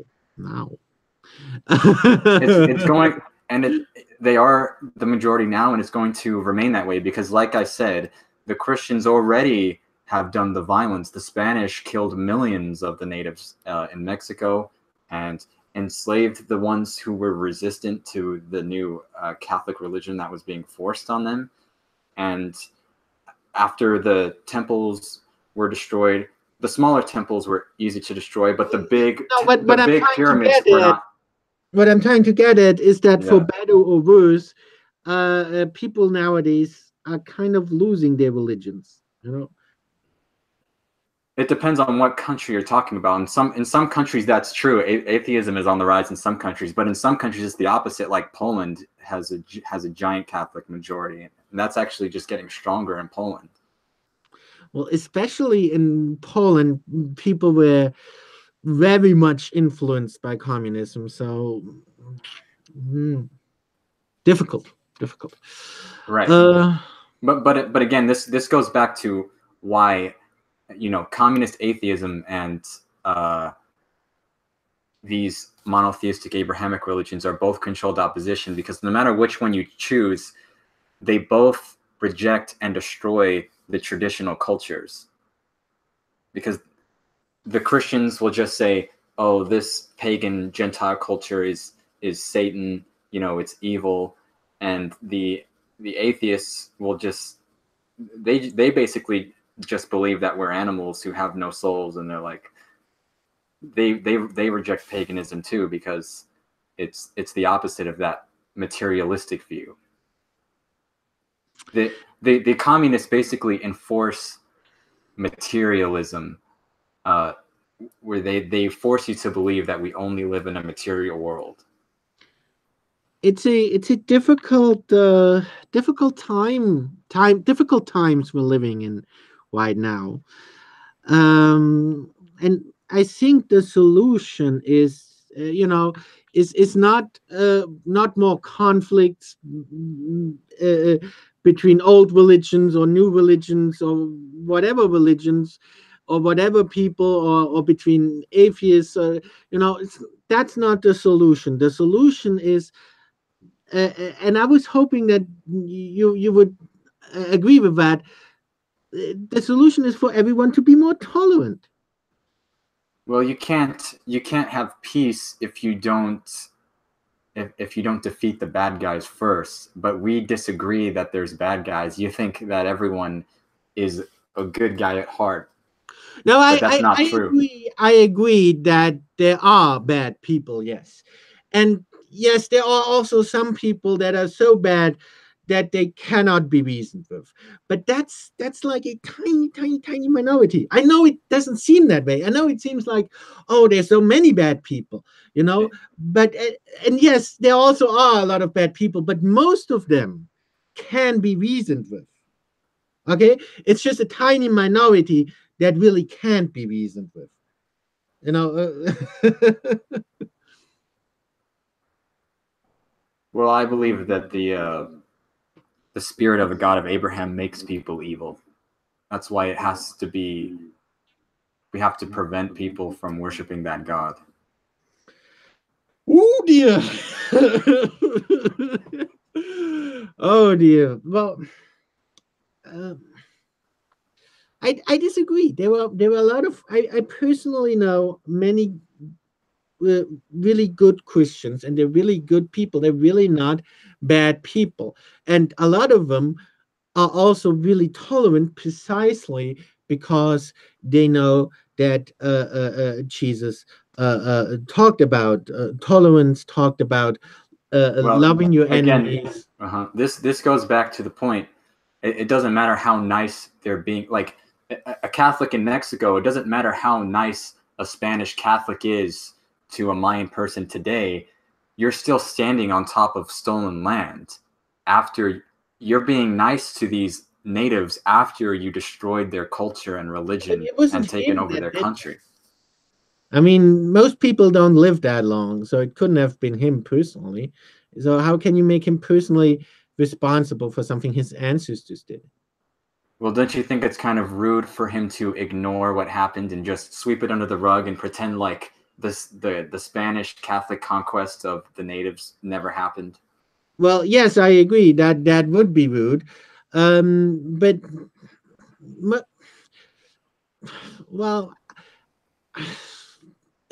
It's going, and they are the majority now, and it's going to remain that way because, like I said, the Christians already have done the violence. The Spanish killed millions of the natives in Mexico and enslaved the ones who were resistant to the new Catholic religion that was being forced on them. And after the temples were destroyed, the smaller temples were easy to destroy, but the big pyramids were not. What I'm trying to get at is that for Yeah. better or worse, people nowadays are kind of losing their religions. It depends on what country you're talking about. In some countries, that's true. Atheism is on the rise in some countries, but in some countries, it's the opposite. Like Poland has a giant Catholic majority, and that's actually just getting stronger in Poland. Well, especially in Poland, people were very much influenced by communism. So difficult. Right. But again, this goes back to why, communist atheism and these monotheistic Abrahamic religions are both controlled opposition, because no matter which one you choose, they both reject and destroy the traditional cultures. Because the Christians will just say, oh, this pagan Gentile culture is Satan, it's evil. And the atheists will just, they basically just believe that we're animals who have no souls, and they're like, they reject paganism too, because it's the opposite of that materialistic view. The communists basically enforce materialism, where they force you to believe that we only live in a material world. It's a difficult times we're living in right now, and I think the solution is, is not more conflicts between old religions or new religions or whatever religions or whatever people, or between atheists, or that's not the solution. The solution is, and I was hoping that you would agree with that. The solution is for everyone to be more tolerant. Well, you can't have peace if you don't defeat the bad guys first. But we disagree that there's bad guys. You think that everyone is a good guy at heart, No, but that's not I true. agree. I agree that there are bad people, yes. And yes, there are also some people that are so bad that they cannot be reasoned with. But that's like a tiny, tiny, tiny minority. I know it doesn't seem that way. I know it seems like, oh, there's so many bad people, but and yes, there also are a lot of bad people, but most of them can be reasoned with. Okay, it's just a tiny minority that really can't be reasoned with. You know. Well, I believe that the spirit of a God of Abraham makes people evil. That's why it has to be. We have to prevent people from worshiping that God. Oh dear. Oh dear. Well, uh, I disagree. There were a lot of, I personally know many really good Christians, and they're really good people. They're really not bad people, and a lot of them are also really tolerant precisely because they know that Jesus talked about tolerance, talked about Well, loving your again, enemies. this goes back to the point. It doesn't matter how nice they're being. Like a Catholic in Mexico, it doesn't matter how nice a Spanish Catholic is to a Mayan person today. You're still standing on top of stolen land after you're being nice to these natives after you destroyed their culture and But religion it wasn't and taken him over that their did. country. I mean, most people don't live that long, so it couldn't have been him personally. So how can you make him personally responsible for something his ancestors did? Well, don't you think it's kind of rude for him to ignore what happened and just sweep it under the rug and pretend like the Spanish Catholic conquest of the natives never happened? Well, yes, I agree that that would be rude, but well,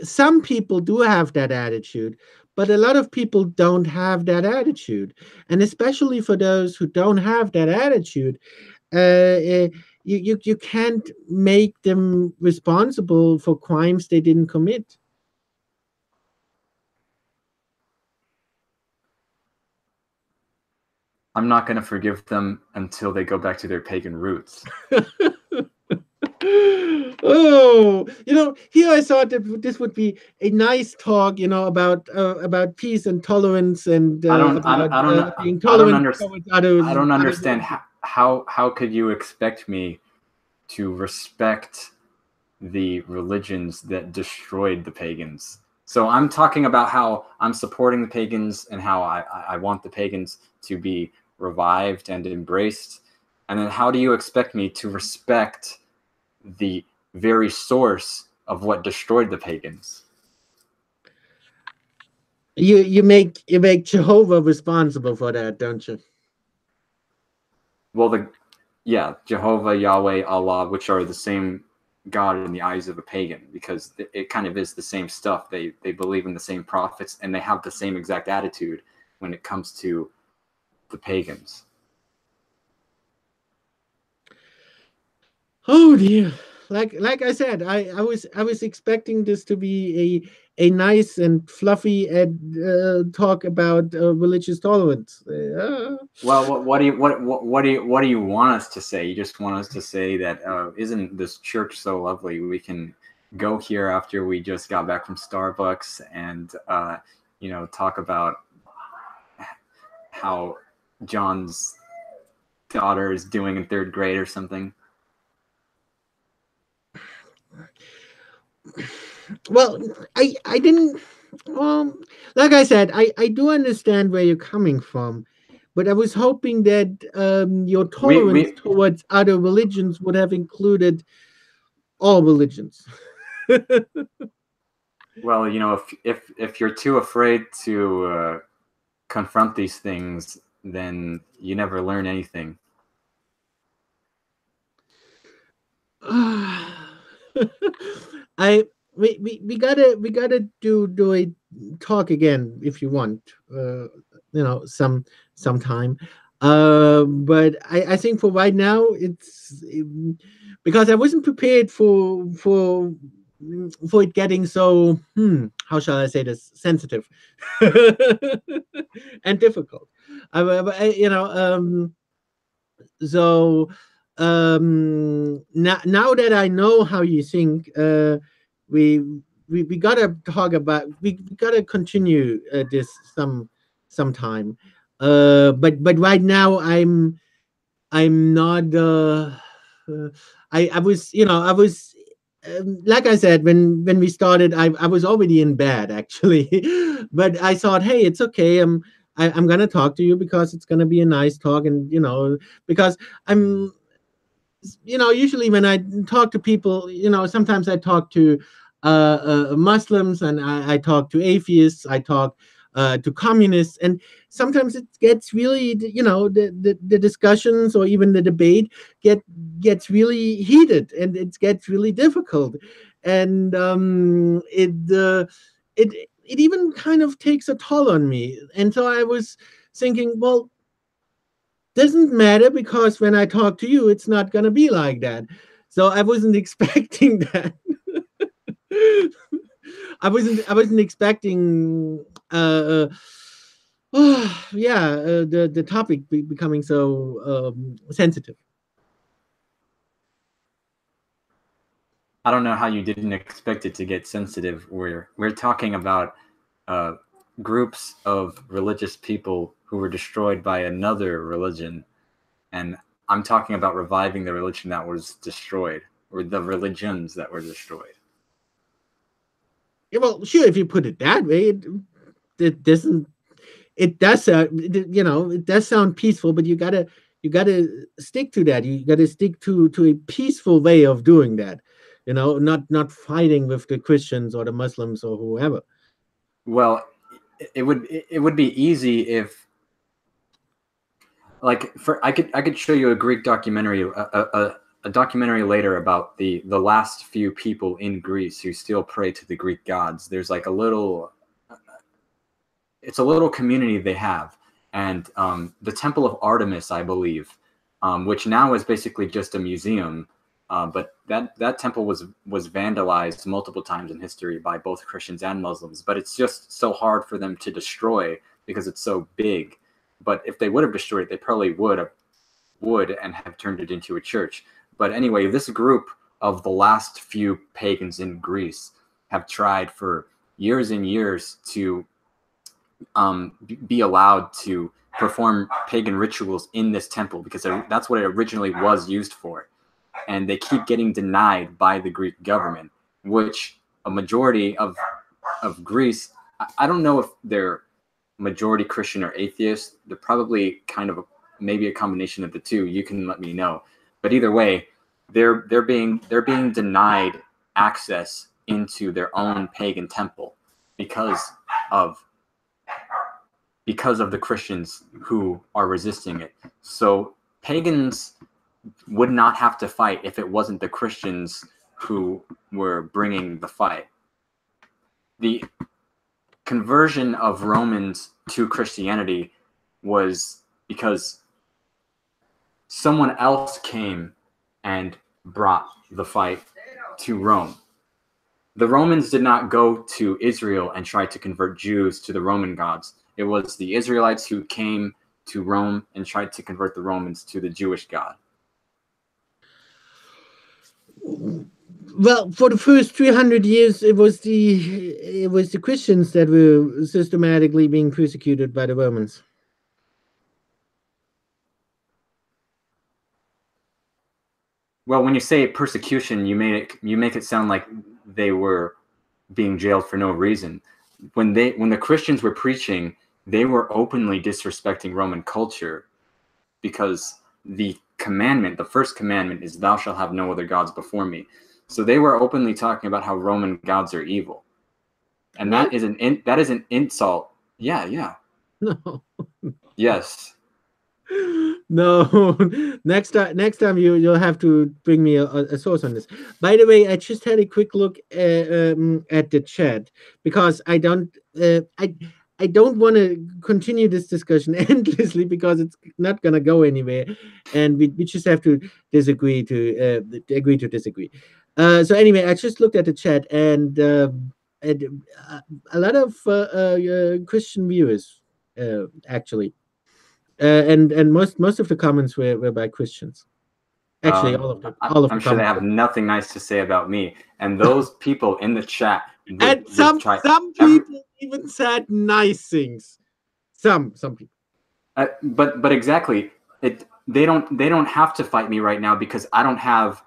some people do have that attitude, but a lot of people don't have that attitude, and especially for those who don't have that attitude, you can't make them responsible for crimes they didn't commit. I'm not going to forgive them until they go back to their pagan roots. Oh, here I thought that this would be a nice talk, about peace and tolerance, and about being I don't tolerant understand. towards I others. don't Other understand religions. how could you expect me to respect the religions that destroyed the pagans? So I'm talking about how I'm supporting the pagans and how I want the pagans to be revived and embraced. And then how do you expect me to respect the very source of what destroyed the pagans? You make Jehovah responsible for that, don't you? Well, Jehovah, Yahweh, Allah, which are the same God in the eyes of a pagan, because it kind of is the same stuff. They believe in the same prophets, and they have the same exact attitude when it comes to the pagans. Oh dear. Like I said, I was expecting this to be a nice and fluffy talk about religious tolerance. Well, what do you want us to say? You just want us to say that isn't this church so lovely? We can go here after we just got back from Starbucks and talk about how John's daughter is doing in third grade or something. Well, I didn't. Well, like I said, I do understand where you're coming from, but I was hoping that your tolerance We towards other religions would have included all religions. well, you know, if you're too afraid to confront these things, then you never learn anything. I we gotta do a talk again if you want. Sometime. But I think for right now it's because I wasn't prepared for it getting so how shall I say this, sensitive and difficult. So now that I know how you think, we we gotta talk about, we gotta continue this sometime. But right now I'm not. Uh, I was, I was. Like I said, when we started, I was already in bed actually, but I thought, hey, it's okay. I'm gonna talk to you because it's gonna be a nice talk, and because I'm, usually when I talk to people, sometimes I talk to Muslims, and I talk to atheists, I talk to communists, and sometimes it gets really, the discussions or even the debate get gets really heated, and it gets really difficult, and it even kind of takes a toll on me, and so I was thinking, well, doesn't matter because when I talk to you, it's not gonna be like that. So I wasn't expecting that. I wasn't expecting yeah, the topic becoming so sensitive. I don't know how you didn't expect it to get sensitive. We're talking about uh, groups of religious people who were destroyed by another religion, and I'm talking about reviving the religion that was destroyed, or the religions that were destroyed. Yeah, well, sure, if you put it that way, it doesn't. It does it does sound peaceful, but you gotta stick to that. You gotta stick to a peaceful way of doing that. Not fighting with the Christians or the Muslims or whoever. Well, it would be easy if, like, I could show you a Greek documentary, a documentary later about the last few people in Greece who still pray to the Greek gods. There's like a little, it's a little community they have, and the Temple of Artemis, I believe, which now is basically just a museum. But that temple was vandalized multiple times in history by both Christians and Muslims. But it's just so hard for them to destroy because it's so big. But if they would have destroyed it, they probably would and have turned it into a church. But anyway, this group of the last few pagans in Greece have tried for years and years to be allowed to perform pagan rituals in this temple because that's what it originally was used for. And they keep getting denied by the Greek government, which a majority of Greece, I don't know if they're majority Christian or atheist. They're probably kind of maybe a combination of the two. You can let me know. But either way, they're being denied access into their own pagan temple because of the Christians who are resisting it. So pagans would not have to fight if it wasn't the Christians who were bringing the fight. The conversion of Romans to Christianity was because someone else came and brought the fight to Rome. The Romans did not go to Israel and try to convert Jews to the Roman gods. It was the Israelites who came to Rome and tried to convert the Romans to the Jewish God. Well, for the first 300 years, it was the Christians that were systematically being persecuted by the Romans. Well, when you say persecution, you make it sound like they were being jailed for no reason. When the Christians were preaching, they were openly disrespecting Roman culture, because the first commandment is, "Thou shalt have no other gods before me." So they were openly talking about how Roman gods are evil, and that is an insult. Yeah, yeah, No. yes. No. Next time you'll have to bring me a source on this. By the way, I just had a quick look at the chat, because I don't want to continue this discussion endlessly, because it's not gonna go anywhere, and we just have to agree to disagree. So anyway, I just looked at the chat, and a lot of Christian viewers, actually, and most of the comments were by Christians. Actually, all of the I'm sure they comments. have nothing nice to say about me, and those people in the chat And would try. some people even said nice things. Some people. But exactly, they don't have to fight me right now, because I don't have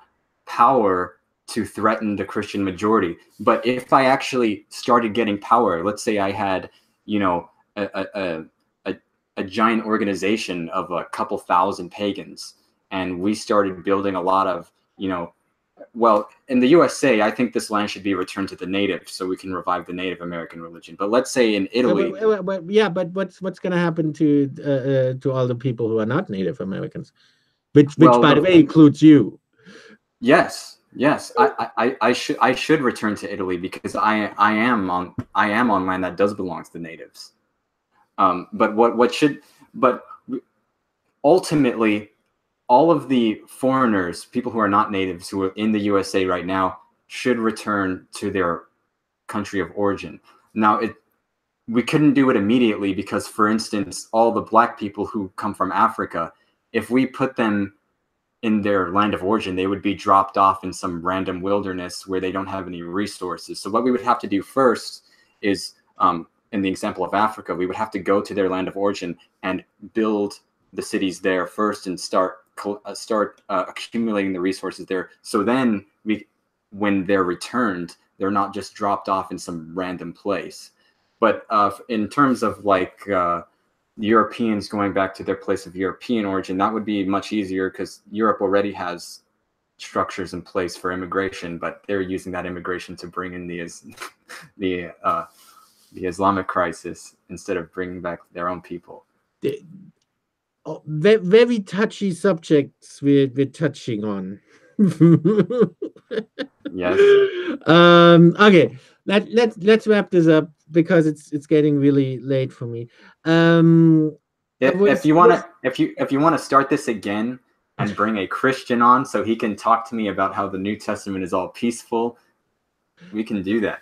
power to threaten the Christian majority. But if I actually started getting power, let's say I had, you know, a giant organization of a couple thousand pagans, and we started building a lot of, well, in the USA, I think this land should be returned to the natives so we can revive the Native American religion. But let's say in Italy, yeah, but what's going to happen to all the people who are not Native Americans, which by the way includes you? Yes, I should return to Italy, because I am on land that does belong to the natives. But ultimately, all of the foreigners, people who are not natives, who are in the USA right now, should return to their country of origin. Now, we couldn't do it immediately, because, for instance, all the black people who come from Africa, if we put them in their land of origin, they would be dropped off in some random wilderness where they don't have any resources. So what we would have to do first is, in the example of Africa, we would have to go to their land of origin and build the cities there first, and start accumulating the resources there. So then when they're returned, they're not just dropped off in some random place. But in terms of Europeans going back to their place of European origin, that would be much easier, because Europe already has structures in place for immigration, but they're using that immigration to bring in the Islamic crisis instead of bringing back their own people. Very touchy subjects we're touching on. Yes. Okay. Let's wrap this up, because it's getting really late for me. If you want to start this again and bring a Christian on so he can talk to me about how the New Testament is all peaceful, we can do that.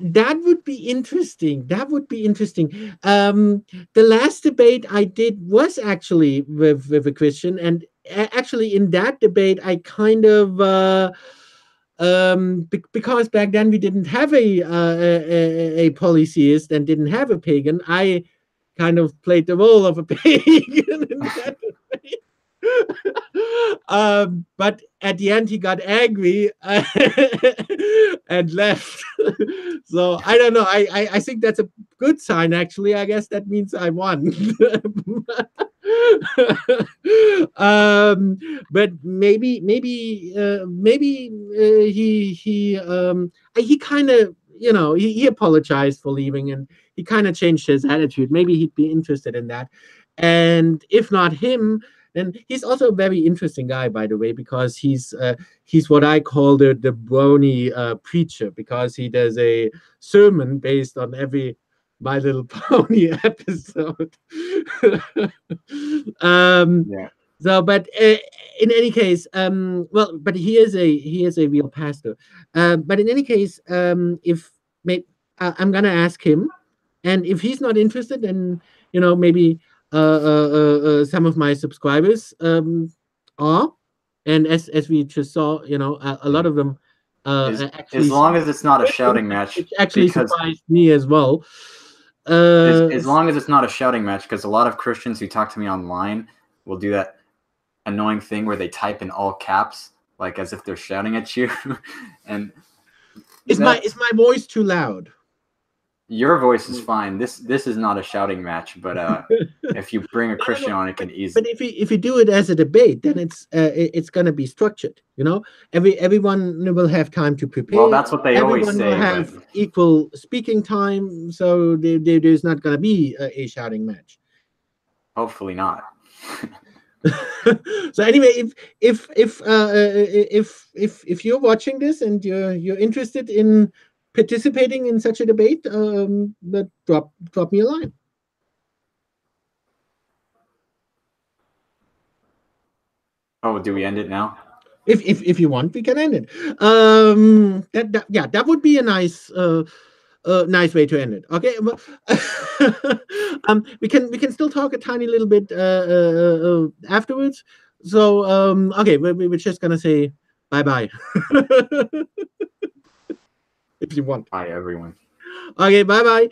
That would be interesting. That would be interesting. The last debate I did was actually with a Christian, and actually in that debate I kind of because back then we didn't have a polytheist and didn't have a pagan. I kind of played the role of a pagan in that debate. But at the end he got angry and left. So I don't know. I think that's a good sign, actually. I guess that means I won. But maybe he kind of, he apologized for leaving, and he kind of changed his attitude. Maybe he'd be interested in that. And if not him, then he's also a very interesting guy, by the way, because he's what I call the brony preacher, because he does a sermon based on every My Little Pony episode. Yeah. So, but in any case, well, but he is a real pastor. But in any case, if I'm gonna ask him, and if he's not interested, then maybe some of my subscribers are, and as we just saw, a lot of them actually, as long as it's not a shouting match, which actually surprised me as well. As long as it's not a shouting match, because a lot of Christians who talk to me online will do that annoying thing where they type in all caps, like as if they're shouting at you. And Is my voice too loud? Your voice is fine. This is not a shouting match, but if you bring a No, Christian no. on, it can But easily. if you do it as a debate, then it's gonna be structured. You know, everyone will have time to Well, prepare. that's what they always Everyone will say, but have equal speaking time, so there's not gonna be a shouting match. hopefully not. So anyway, if you're watching this and you're interested in participating in such a debate, but drop me a line. Oh, do we end it now? If you want, we can end it. Yeah, that would be a nice way to end it. Okay, well, we can still talk a tiny little bit afterwards. So okay, we're just gonna say bye bye. If you want. Bye, everyone. Okay, bye bye.